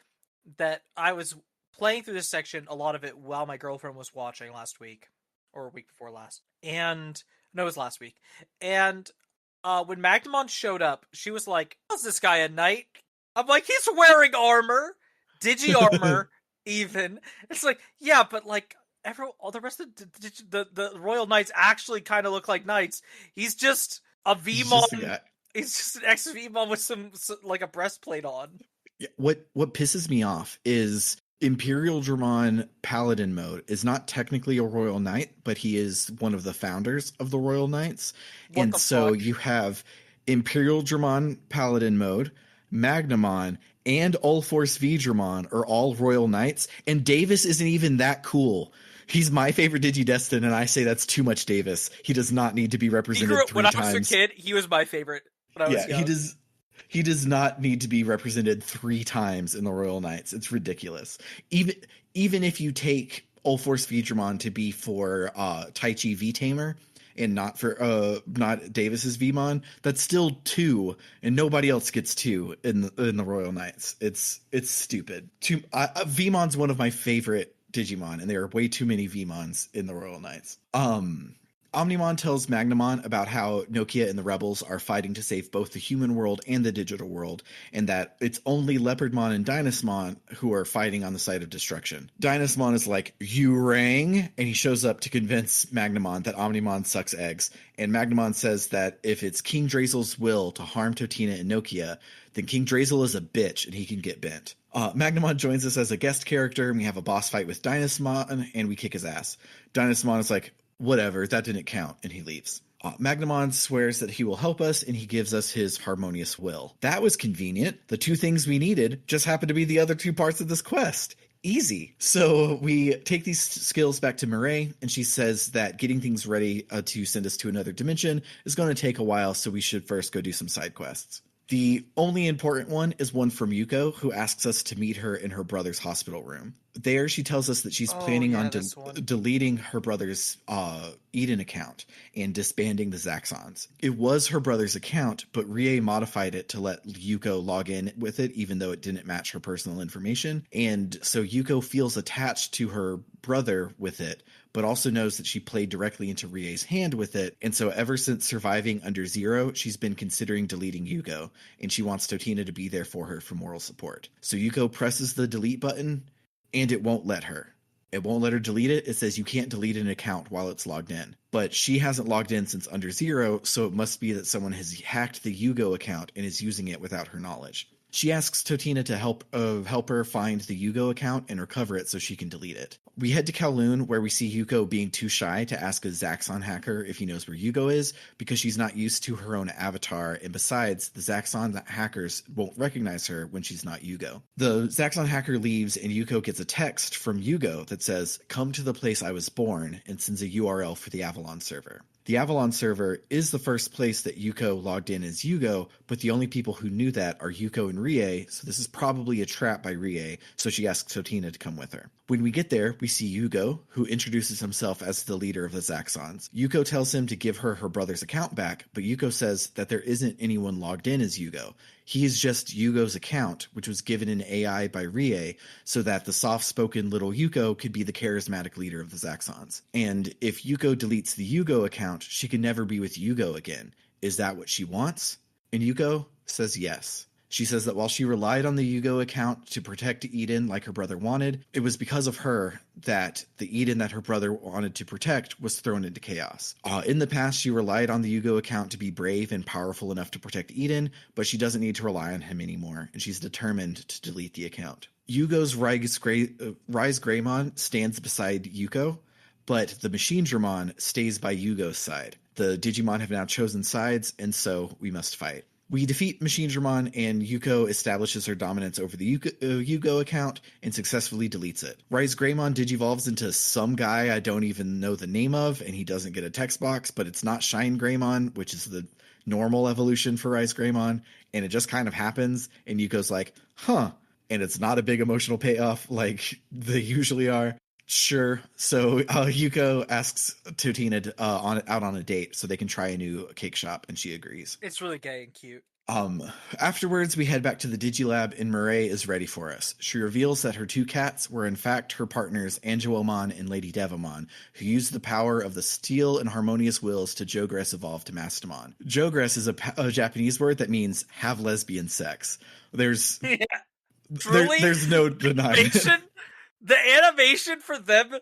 that I was playing through this section, a lot of it while my girlfriend was watching last week, or a week before last. And no, it was last week. And when Magnamon showed up, she was like, how's this guy a knight? I'm like, he's wearing armor. Digi armor, even. It's like, yeah, but like, all the rest of the Royal Knights actually kind of look like knights. He's just a V-Mon. He's just an ex-V-Mon with some like a breastplate on. Yeah, what pisses me off is Imperial Dramon Paladin mode is not technically a Royal Knight, but he is one of the founders of the Royal Knights. And so you have Imperial Dramon Paladin mode, Magnamon, and Allforce V Dramon are all Royal Knights, and Davis isn't even that cool. He's my favorite Digidestin, and I say that's too much Davis. He does not need to be represented three times. When I was a kid, he was my favorite when I was young. He does not need to be represented 3 times in the Royal Knights. It's ridiculous. Even if you take Allforce Vidramon to be for Taichi V-Tamer and not for not Davis's Vmon, that's still 2, and nobody else gets 2 in the Royal Knights. It's stupid. Vmon's one of my favorite Digimon, and there are way too many Vmons in the Royal Knights. Omnimon tells Magnamon about how Nokia and the rebels are fighting to save both the human world and the digital world, and that it's only Leopardmon and Dynasmon who are fighting on the side of destruction. Dynasmon is like, you rang? And he shows up to convince Magnamon that Omnimon sucks eggs, and Magnamon says that if it's King Drazel's will to harm Totina and Nokia, then King Drazel is a bitch and he can get bent. Magnamon joins us as a guest character, and we have a boss fight with Dynasmon, and we kick his ass. Dynasmon is like, whatever, that didn't count, and he leaves. Magnamon swears that he will help us, and he gives us his harmonious will. That was convenient. The 2 things we needed just happened to be the other 2 parts of this quest. Easy. So we take these skills back to Mireille, and she says that getting things ready to send us to another dimension is going to take a while, so we should first go do some side quests. The only important one is one from Yuko, who asks us to meet her in her brother's hospital room. There, she tells us that she's planning on deleting her brother's Eden account and disbanding the Zaxxons. It was her brother's account, but Rie modified it to let Yuko log in with it, even though it didn't match her personal information. And so Yuko feels attached to her brother with it, but also knows that she played directly into Rie's hand with it. And so ever since surviving under Zero, she's been considering deleting Yuko, and she wants Totina to be there for her for moral support. So Yuko presses the delete button, and it won't let her. It won't let her delete it. It says you can't delete an account while it's logged in. But she hasn't logged in since under Zero, so it must be that someone has hacked the Yugo account and is using it without her knowledge. She asks Totina to help her find the Yugo account and recover it so she can delete it. We head to Kowloon, where we see Yuko being too shy to ask a Zaxxon hacker if he knows where Yugo is, because she's not used to her own avatar, and besides, the Zaxxon hackers won't recognize her when she's not Yugo. The Zaxxon hacker leaves, and Yuko gets a text from Yugo that says, "Come to the place I was born," and sends a URL for the Avalon server. The Avalon server is the first place that Yuko logged in as Yugo, but the only people who knew that are Yuko and Rie, so this is probably a trap by Rie, so she asks Totina to come with her. When we get there, we see Yugo, who introduces himself as the leader of the Zaxxons. Yuko tells him to give her brother's account back, but Yuko says that there isn't anyone logged in as Yugo. He is just Yugo's account, which was given an AI by Rie, so that the soft-spoken little Yuko could be the charismatic leader of the Zaxxons. And if Yuko deletes the Yugo account, she can never be with Yugo again. Is that what she wants? And Yuko says yes. She says that while she relied on the Yugo account to protect Eden like her brother wanted, it was because of her that the Eden that her brother wanted to protect was thrown into chaos. In the past, she relied on the Yugo account to be brave and powerful enough to protect Eden, but she doesn't need to rely on him anymore, and she's determined to delete the account. Yugo's Rise Greymon stands beside Yuko, but the Machine Dramon stays by Yugo's side. The Digimon have now chosen sides, and so we must fight. We defeat Machine Dramon, and Yuko establishes her dominance over the Yugo account and successfully deletes it. Rise Greymon digivolves into some guy I don't even know the name of, and he doesn't get a text box, but it's not Shine Greymon, which is the normal evolution for Rise Greymon, and it just kind of happens, and Yuko's like, huh, and it's not a big emotional payoff like they usually are. Sure. So Yuko asks Totina to, out on a date so they can try a new cake shop, and she agrees. It's really gay and cute. Afterwards, we head back to the Digilab, and Mireille is ready for us. She reveals that her two cats were in fact her partners, Anjoomon and Lady Devamon, who used the power of the steel and harmonious wills to Jogress evolve to Mastamon. Jogress is a Japanese word that means have lesbian sex. There's Truly, there's no denying it. The animation for them,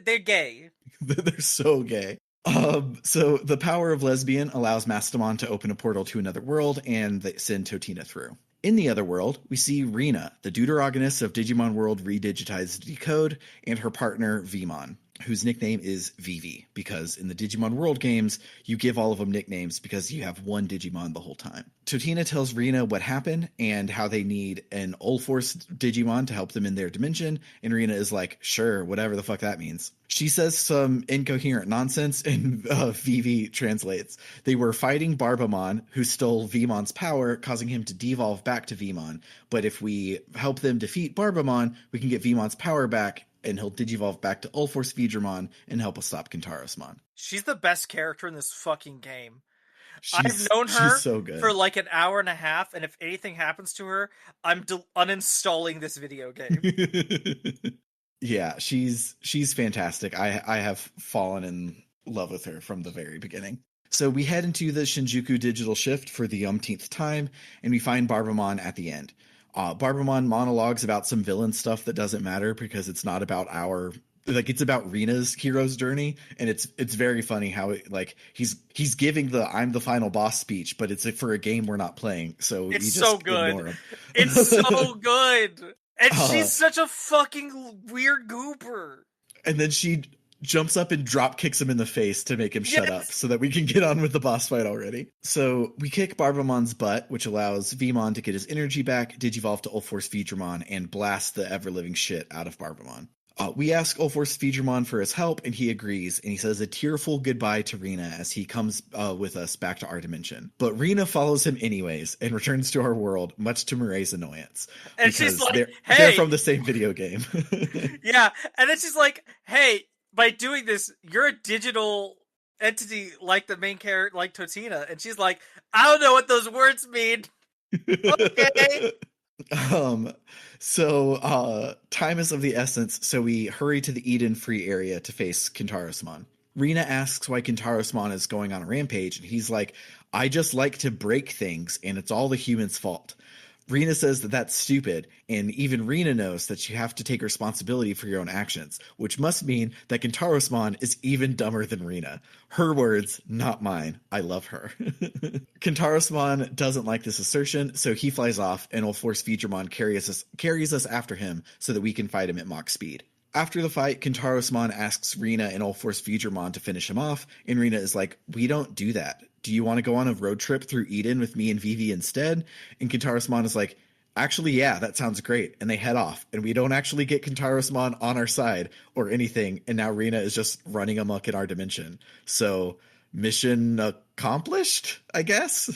they're gay. They're so gay. So the power of lesbian allows Mastamon to open a portal to another world, and they send Totina through. In the other world, we see Rena, the deuteragonist of Digimon World Redigitized Decode, and her partner Vmon, whose nickname is Vivi, because in the Digimon World games, you give all of them nicknames because you have one Digimon the whole time. Totina tells Rena what happened and how they need an Ulforce Digimon to help them in their dimension, and Rena is like, sure, whatever the fuck that means. She says some incoherent nonsense, and Vivi translates. They were fighting Barbamon, who stole Vmon's power, causing him to devolve back to Vmon. But if we help them defeat Barbamon, we can get Vmon's power back, and he'll digivolve back to Ulforce Vidramon and help us stop Kintarosmon. She's the best character in this fucking game. I've known her so good. for like an hour and a half, and if anything happens to her, I'm uninstalling this video game. Yeah, she's fantastic. I have fallen in love with her from the very beginning. So we head into the Shinjuku digital shift for the umpteenth time, and we find Barbamon at the end. Barbamon monologues about some villain stuff that doesn't matter because it's not about it's about Rena's hero's journey, and it's very funny how he's giving the I'm the final boss speech, but it's for a game we're not playing, so it's just so good. Ignore him. It's so good. And she's such a fucking weird goober. And then she jumps up and drop kicks him in the face to make him shut up so that we can get on with the boss fight already. So we kick Barbamon's butt, which allows Vmon to get his energy back, digivolve to Ulforce Vidramon, and blast the ever-living shit out of Barbamon. We ask Ulforce Vidramon for his help, and he agrees, and he says a tearful goodbye to Rena as he comes with us back to our dimension. But Rena follows him anyways and returns to our world, much to Mireille's annoyance. And she's like, they're from the same video game. Yeah, and then she's like, hey, by doing this, you're a digital entity like the main character, like Totina. And she's like, I don't know what those words mean. Okay. So time is of the essence, so we hurry to the Eden free area to face Kintarosmon. Rena asks why Kintarosmon is going on a rampage, and he's like, I just like to break things, and it's all the humans' fault. Rena says that that's stupid, and even Rena knows that you have to take responsibility for your own actions, which must mean that Kintarosmon is even dumber than Rena. Her words, not mine. I love her. Kintarosmon doesn't like this assertion, so he flies off, and Ulforce Vidramon carries us after him so that we can fight him at Mach speed. After the fight, Kintarosmon asks Rena and Ulforce Vidramon to finish him off, and Rena is like, we don't do that. Do you want to go on a road trip through Eden with me and Vivi instead? And Kintarosmon is like, actually, yeah, that sounds great. And they head off, and we don't actually get Kentaro-sama on our side or anything. And now Rina is just running amok in our dimension. So mission accomplished, I guess.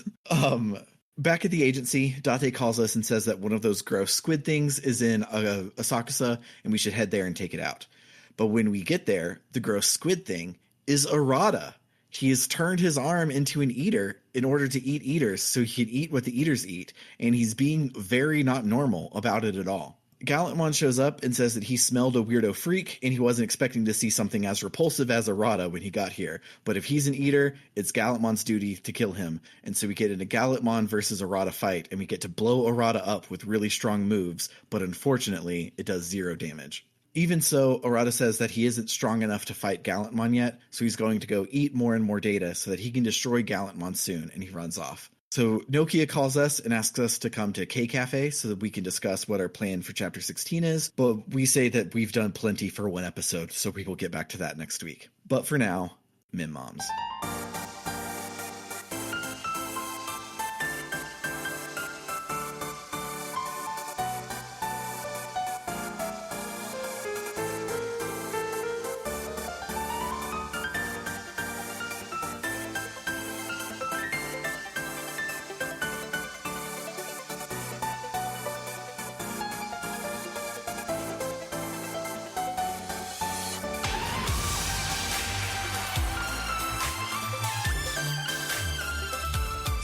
Back at the agency, Date calls us and says that one of those gross squid things is in Asakusa, and we should head there and take it out. But when we get there, the gross squid thing is Arata. He has turned his arm into an eater in order to eat eaters so he can eat what the eaters eat, and he's being very not normal about it at all. Gallantmon shows up and says that he smelled a weirdo freak and he wasn't expecting to see something as repulsive as Arata when he got here. But if he's an eater, it's Gallantmon's duty to kill him. And so we get in a Gallantmon versus Arata fight, and we get to blow Arata up with really strong moves, but unfortunately, it does 0 damage. Even so, Arata says that he isn't strong enough to fight Gallantmon yet, so he's going to go eat more and more data so that he can destroy Gallantmon soon, and he runs off. So Nokia calls us and asks us to come to K Cafe so that we can discuss what our plan for Chapter 16 is, but we say that we've done plenty for one episode, so we will get back to that next week. But for now, Min Moms.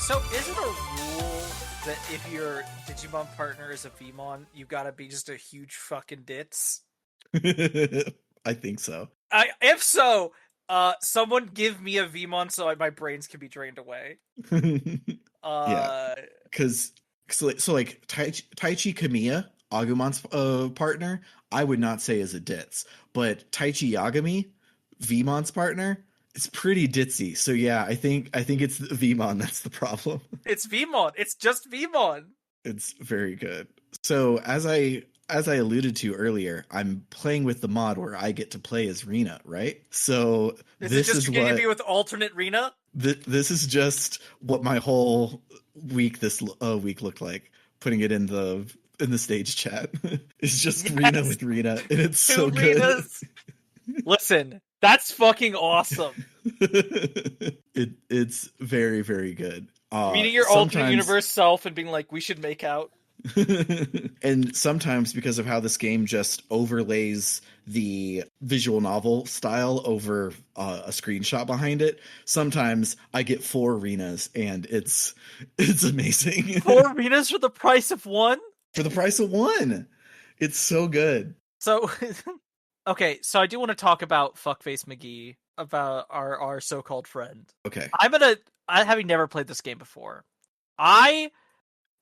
So, is it a rule that if your Digimon partner is a Vmon, you gotta be just a huge fucking ditz? I think so. If so, someone give me a Vmon so my brains can be drained away. Yeah, because like Taichi Kamiya, Agumon's partner, I would not say is a ditz, but Taichi Yagami, Vmon's partner, it's pretty ditzy. So yeah, I think it's the Vmon that's the problem. It's Vmon. It's just Vmon. It's very good. So as I alluded to earlier, I'm playing with the mod where I get to play as Rina, right? So Is it going to be with alternate Rina? This is just what my whole week this week looked like. Putting it in the stage chat. It's just yes. Rina with Rina, and it's so good. Listen, that's fucking awesome. It's very, very good. Meeting your alternate universe self and being like, we should make out. And sometimes, because of how this game just overlays the visual novel style over a screenshot behind it, sometimes I get 4 Rinas, and it's amazing. 4 Rinas for the price of 1? For the price of 1. It's so good. So, okay, so I do want to talk about Fuckface McGee, about our so-called friend. Okay. I having never played this game before, I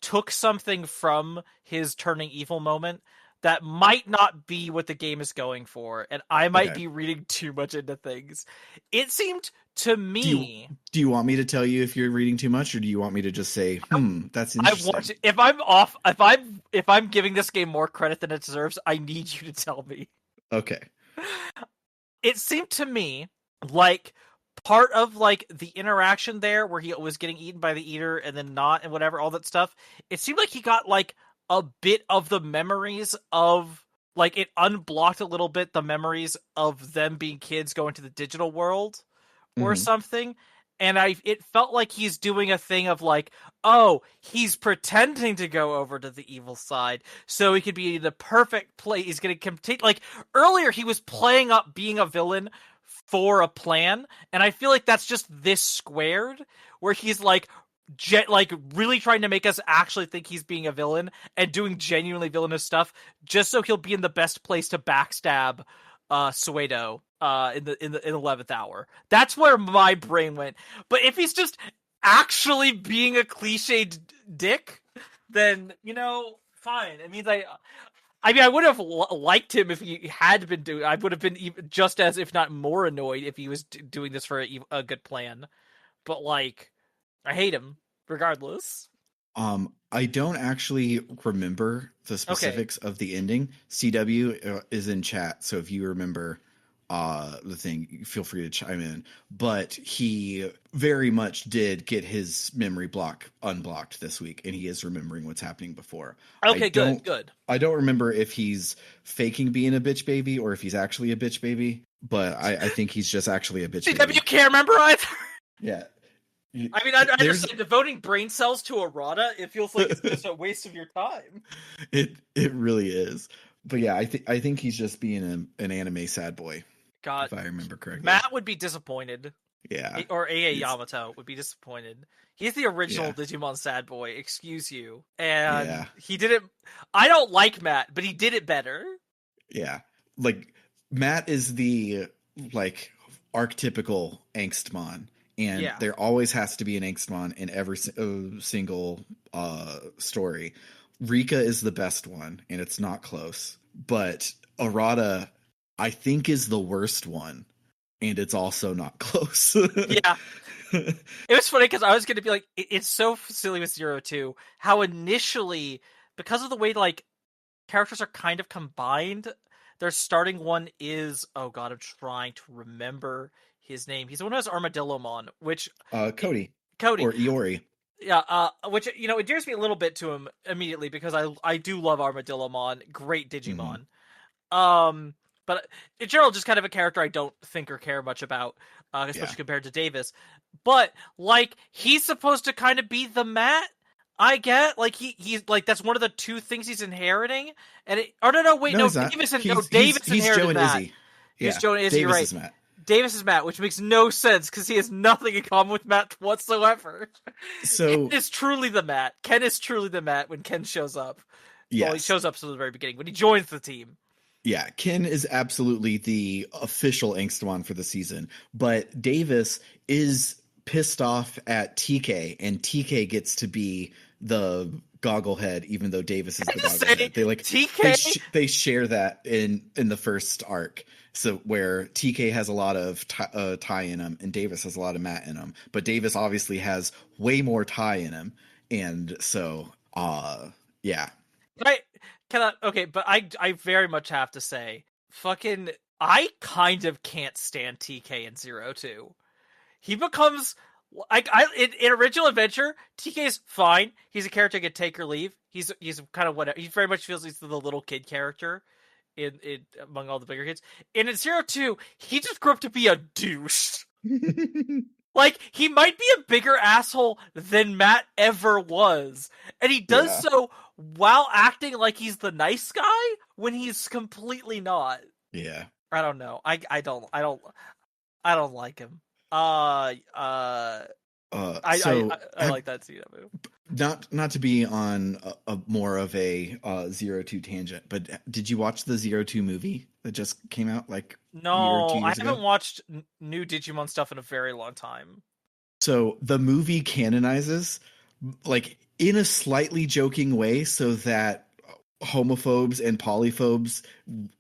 took something from his turning evil moment that might not be what the game is going for, and I might be reading too much into things. It seemed to me... Do you want me to tell you if you're reading too much, or do you want me to just say, that's interesting? If I'm giving this game more credit than it deserves, I need you to tell me. Okay. It seemed to me like part of like the interaction there where he was getting eaten by the eater and then not and whatever, all that stuff, it seemed like he got like a bit of the memories of, like, it unblocked a little bit the memories of them being kids going to the digital world or something. And it felt like he's doing a thing of like, oh, he's pretending to go over to the evil side so he could be the perfect play. He's going to compete. Like earlier, he was playing up being a villain for a plan, and I feel like that's just this squared, where he's like really trying to make us actually think he's being a villain and doing genuinely villainous stuff just so he'll be in the best place to backstab Suedo in the 11th hour. That's where my brain went. But if he's just actually being a cliched dick, then, you know, fine. It means I would have liked him if he had been doing. I would have been just as, if not more, annoyed if he was doing this for a good plan. But like, I hate him regardless. I don't actually remember the specifics of the ending. CW is in chat, so if you remember the thing, feel free to chime in. But he very much did get his memory block unblocked this week, and he is remembering what's happening before. Okay, good. I don't remember if he's faking being a bitch baby or if he's actually a bitch baby, but I think he's just actually a bitch baby. You can't remember either. Yeah. I mean, I understand devoting brain cells to errata. It feels like it's just a waste of your time. It really is. But yeah, I think he's just being an anime sad boy. God, if I remember correctly. Matt would be disappointed. Yeah. Or A.A. Yamato would be disappointed. He's the original Digimon sad boy, excuse you. And he did it... I don't like Matt, but he did it better. Yeah. Like, Matt is the, like, archetypical angstmon. And there always has to be an angstmon in every single story. Rika is the best one, and it's not close. But Arata, I think, is the worst one, and it's also not close. Yeah. It was funny because I was going to be like, it's so silly with 02, how initially, because of the way, like, characters are kind of combined, their starting one is, oh god, I'm trying to remember his name. He's the one who has Armadillomon, which... Cody. Cody. Or Iori. Yeah, which, endears me a little bit to him immediately, because I do love Armadillomon. Great Digimon. Mm-hmm. But in general, just kind of a character I don't think or care much about, especially compared to Davis. But, like, he's supposed to kind of be the Matt, I get. Like, he's like, that's one of the two things he's inheriting. And Davis inherited Matt. Izzy. He's Joe and Izzy, Davis right. Is Matt. Davis is Matt, which makes no sense because he has nothing in common with Matt whatsoever. So Ken is truly the Matt. Ken is truly the Matt when Ken shows up. Yes. Well, he shows up from the very beginning when he joins the team. Yeah, Ken is absolutely the official Angstamon for the season, but Davis is pissed off at TK, and TK gets to be the gogglehead, even though Davis is the gogglehead. They like TK. They share that in the first arc. So where TK has a lot of Tai in him, and Davis has a lot of Matt in him, but Davis obviously has way more Tai in him, and so yeah. But I very much have to say, I kind of can't stand TK in 02. He becomes in Original Adventure, TK's fine. He's a character I could take or leave. He's kind of whatever. He very much feels he's the little kid character in among all the bigger kids. And in 02, he just grew up to be a douche. Like, he might be a bigger asshole than Matt ever was. And he does so while acting like he's the nice guy when he's completely not. Yeah. I don't know. I don't like him. I like that scene. Not to be on a more of a 02 tangent, but did you watch the 02 movie that just came out like no, a year or 2 years I ago? haven't watched new Digimon stuff in a very long time. So the movie canonizes, like, in a slightly joking way, so that homophobes and polyphobes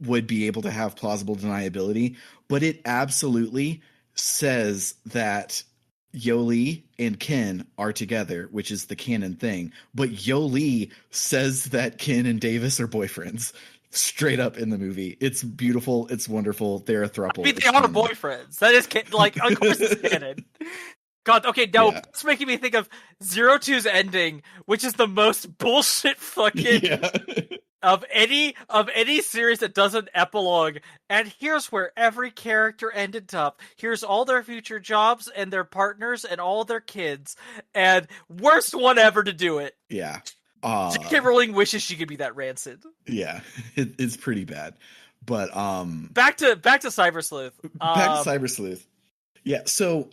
would be able to have plausible deniability, but it absolutely says that Yoli and Ken are together, which is the canon thing, but Yoli says that Ken and Davis are boyfriends straight up in the movie. It's beautiful. It's wonderful. They're a throuple. I mean, they are boyfriends. That is like, of course it's canon. God, okay, no, it's making me think of 02's ending, which is the most bullshit fucking of any series that does an epilogue. And here's where every character ended up. Here's all their future jobs and their partners and all their kids. And worst one ever to do it. Yeah. J.K. Rowling wishes she could be that rancid. Yeah, it's pretty bad. But back to Cyber Sleuth. Back to Cyber Sleuth. Yeah, so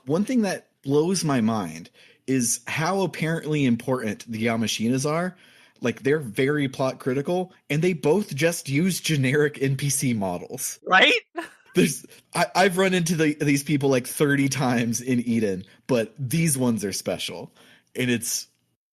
one thing that blows my mind is how apparently important the Yamashinas are. Like, they're very plot critical, and they both just use generic NPC models. Right? I've run into these people like 30 times in Eden, but these ones are special. And it's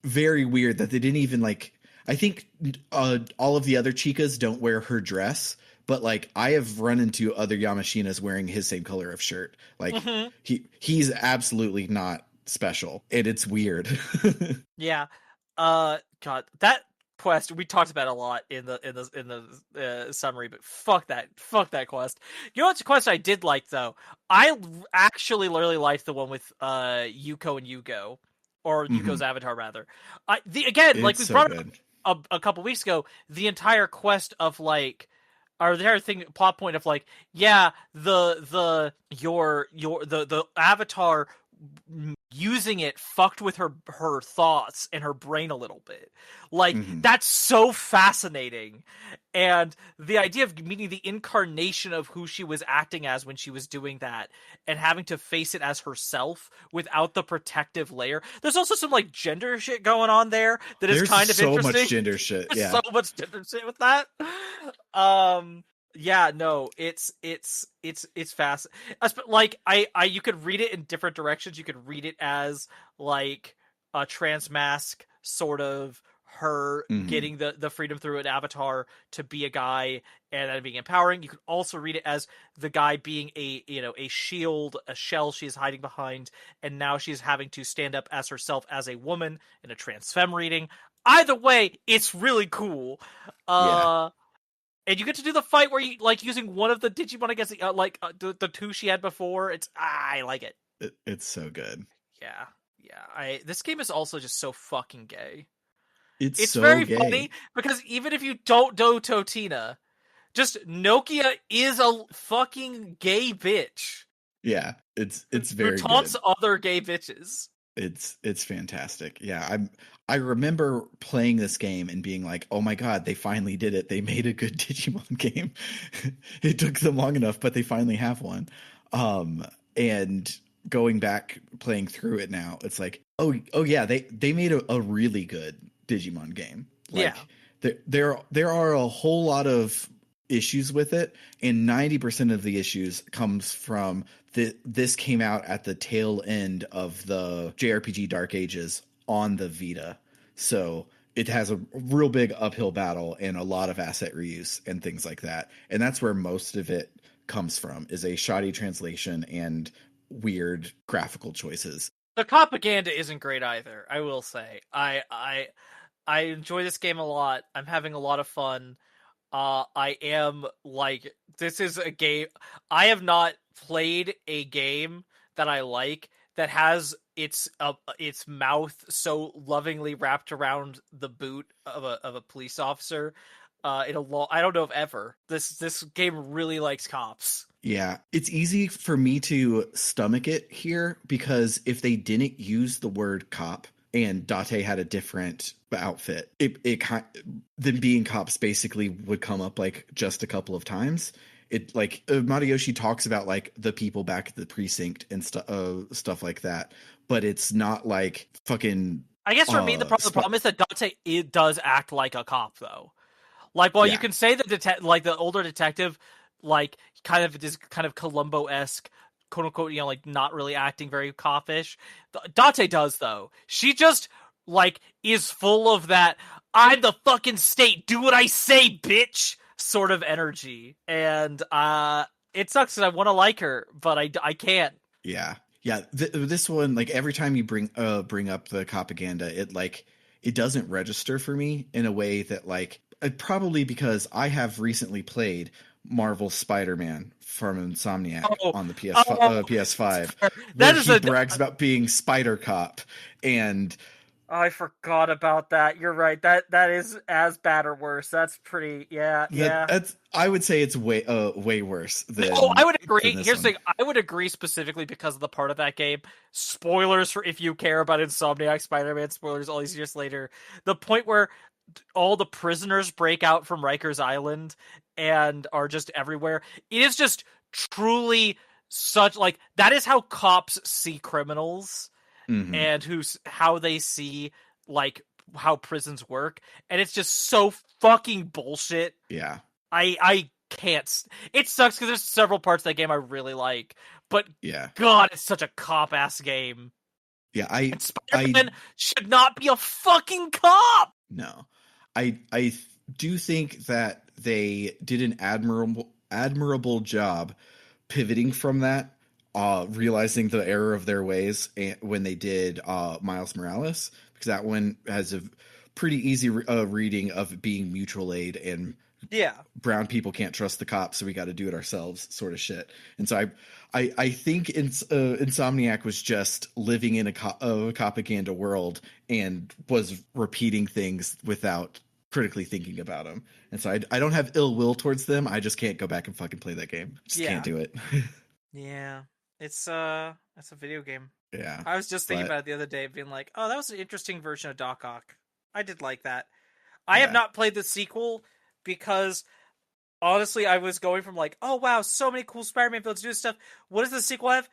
very weird that they didn't even, like... I think all of the other chicas don't wear her dress, but, like, I have run into other Yamashinas wearing his same color of shirt. Like, he's absolutely not special, and it's weird. Yeah. God, that quest, we talked about it a lot in the summary, but fuck that quest. You know what's a quest I did like though? I actually really liked the one with Yuko and Yugo, or Mm-hmm. Yuko's avatar rather. Again, like It's we so brought good. up a couple weeks ago, the entire quest of like, or the entire thing plot point of like, yeah, the avatar using it fucked with her thoughts and her brain a little bit. Like, Mm-hmm. that's so fascinating. And the idea of meeting the incarnation of who she was acting as when she was doing that and having to face it as herself without the protective layer. There's also some like gender shit going on there that is There's kind of so interesting. much gender shit. There's Yeah. so much gender shit with that. Yeah, no, it's fast. Like I you could read it in different directions. You could read it as like a trans mask, sort of her Mm-hmm. getting the freedom through an avatar to be a guy and that being empowering. You could also read it as the guy being a shield, a shell she's hiding behind, and now she's having to stand up as herself as a woman in a trans femme reading. Either way, it's really cool. Yeah. And you get to do the fight where you like using one of the Digimon against the two she had before. I like it. It's so good. Yeah, yeah. This game is also just so fucking gay. It's It's so very gay. funny because even if you don't know Totina, just Nokia is a fucking gay bitch Yeah. It's who very taunts good. other gay bitches. It's fantastic. Yeah, I remember playing this game and being like, "Oh my god, they finally did it. They made a good Digimon game." It took them long enough, but they finally have one. And going back playing through it now, it's like, "Oh yeah, they made a really good Digimon game." Yeah, Like there are a whole lot of issues with it, and 90% of the issues comes from this came out at the tail end of the JRPG Dark Ages on the Vita. So it has a real big uphill battle and a lot of asset reuse and things like that. And that's where most of it comes from, is a shoddy translation and weird graphical choices. the propaganda isn't great either. I will say, I enjoy this game a lot. I'm having a lot of fun. I am like, this is a game. I have not played a game that I like that has its mouth so lovingly wrapped around the boot of a police officer. In a I don't know if ever. This game really likes cops. Yeah, it's easy for me to stomach it here because if they didn't use the word cop and Date had a different outfit, them being cops basically would come up like just a couple of times. It like Matayoshi talks about like the people back at the precinct and stuff like that, but it's not like fucking. I guess for me the problem is that Dante it does act like a cop though. Like, while you can say the older detective, like, kind of is kind of Columbo-esque, quote unquote, like not really acting very cop-ish. Date does though. She just like is full of that "I'm the fucking state, do what I say, bitch" sort of energy, and it sucks because I want to like her, but I can't. Yeah, yeah. This one, like every time you bring up the propaganda, it doesn't register for me in a way that like probably because I have recently played Marvel's Spider-Man from Insomniac on the PS5, where that is he brags about being Spider Cop, and I forgot about that. You're right. That is as bad or worse. That's pretty. Yeah. that's I would say it's way worse than. Oh, I would agree. This Here's the one. thing. I would agree specifically because of the part of that game. Spoilers for if you care about Insomniac Spider-Man. Spoilers all these years later. The point where all the prisoners break out from Rikers Island and are just everywhere. It is just truly such like that is how cops see criminals Mm-hmm. and how they see like how prisons work, and it's just so fucking bullshit. Yeah. I can't. It sucks because there's several parts of that game I really like, but Yeah. God, it's such a cop ass game. Yeah. And Spider-Man should not be a fucking cop. No, I do think that they did an admirable job pivoting from that, realizing the error of their ways when they did Miles Morales, because that one has a pretty easy reading of being mutual aid and Yeah. brown people can't trust the cops, so we got to do it ourselves, sort of shit. And so I think Insomniac was just living in a propaganda world and was repeating things without critically thinking about them. And so I don't have ill will towards them. I just can't go back and fucking play that game. Just can't do it. Yeah. It's a video game. Yeah. I was just thinking about it the other day, being like, oh, that was an interesting version of Doc Ock. I did like that. I have not played the sequel because honestly, I was going from like, oh wow, so many cool Spider-Man villains do stuff. What does the sequel have?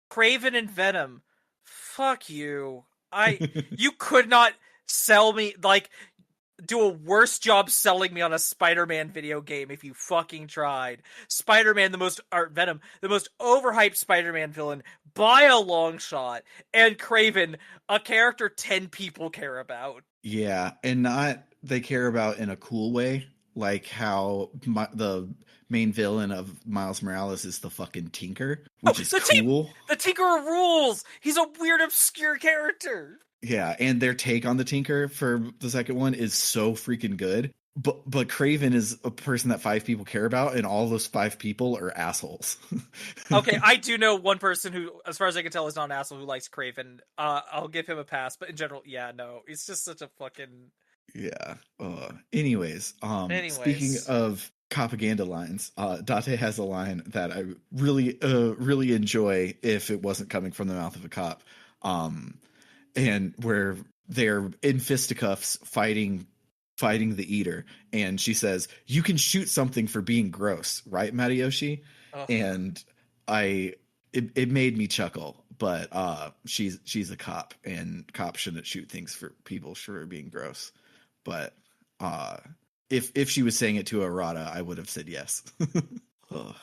Kraven and Venom. Fuck you. You could not sell me, like, do a worse job selling me on a Spider-Man video game if you fucking tried. Spider-Man, Venom, the most overhyped Spider-Man villain by a long shot, and Kraven, a character 10 people care about. Yeah, and not they care about in a cool way, like how the main villain of Miles Morales is the fucking Tinker, which is cool. The Tinker rules! He's a weird, obscure character! Yeah, and their take on the Tinker for the second one is so freaking good. But Kraven is a person that 5 people care about, and all those 5 people are assholes. Okay, I do know one person who, as far as I can tell, is not an asshole who likes Kraven. I'll give him a pass, but in general, yeah, no. He's just such a fucking... Yeah. Anyways, speaking of propaganda lines, Date has a line that I really enjoy if it wasn't coming from the mouth of a cop. And where they're in fisticuffs fighting the Eater, and she says, "You can shoot something for being gross, right, Matayoshi?" Oh. And it made me chuckle, but she's a cop, and cops shouldn't shoot things for people for being gross. But if she was saying it to Arata, I would have said yes. Oh.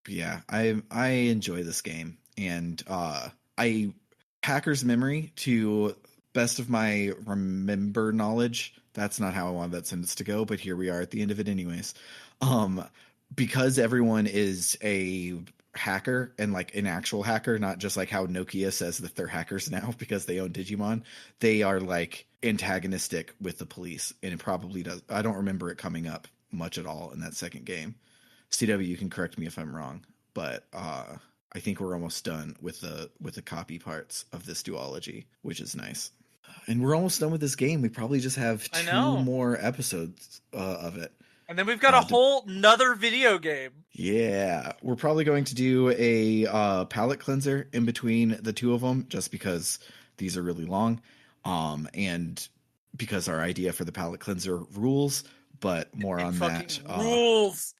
Yeah, I enjoy this game, and Hacker's Memory, to best of my remember knowledge, that's not how I wanted that sentence to go, but here we are at the end of it anyways. Because everyone is a hacker, and like an actual hacker, not just like how Nokia says that they're hackers now because they own Digimon, they are like antagonistic with the police, and it probably does. I don't remember it coming up much at all in that second game. CW, you can correct me if I'm wrong, but I think we're almost done with the copy parts of this duology, which is nice. And we're almost done with this game. We probably just have 2 more episodes of it. And then we've got a whole nother video game. Yeah. We're probably going to do a palette cleanser in between the 2 of them, just because these are really long. And because our idea for the palette cleanser rules, but more on that. Rules!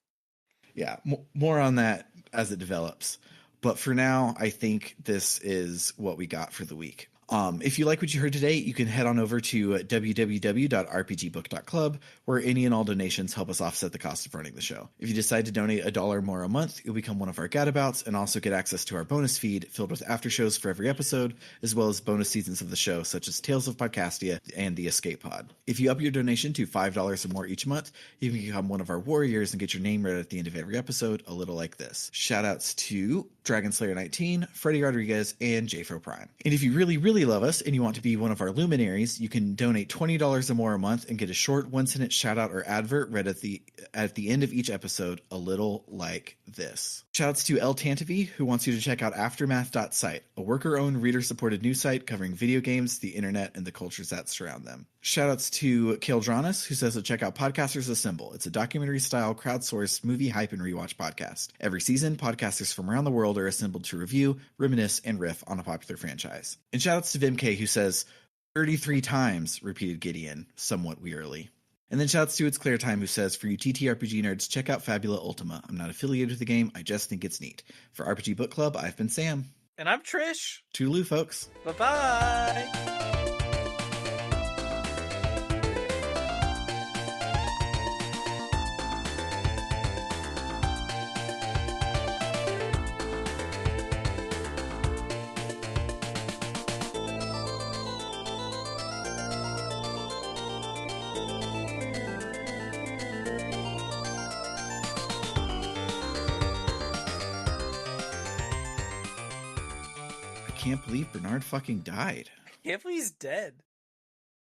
Yeah, more on that as it develops. But for now, I think this is what we got for the week. If you like what you heard today, you can head on over to www.rpgbook.club, where any and all donations help us offset the cost of running the show. If you decide to donate $1 more a month, you'll become one of our gadabouts and also get access to our bonus feed filled with after shows for every episode, as well as bonus seasons of the show, such as Tales of Podcastia and the Escape Pod. If you up your donation to $5 or more each month, you can become one of our warriors and get your name read at the end of every episode, a little like this. Shoutouts to Dragonslayer19, Freddie Rodriguez, and JFro Prime. And if you really love us and you want to be one of our luminaries, you can donate $20 or more a month and get a short 1-sentence shout out or advert read at the end of each episode, a little like this. Shoutouts to El Tantavi, who wants you to check out Aftermath.site, a worker-owned, reader-supported news site covering video games, the internet, and the cultures that surround them. Shoutouts to Kildranis, who says to check out Podcasters Assemble. It's a documentary-style, crowdsourced movie hype and rewatch podcast. Every season, podcasters from around the world are assembled to review, reminisce, and riff on a popular franchise. And shoutouts to Vimk, who says 33 times, repeated Gideon, somewhat wearily. And then shoutouts to It's Clear Time, who says, for you TTRPG nerds, check out Fabula Ultima. I'm not affiliated with the game, I just think it's neat. For RPG Book Club, I've been Sam. And I'm Trish. Toodaloo, folks. Bye-bye. I can't believe Bernard fucking died. I can't believe he's dead.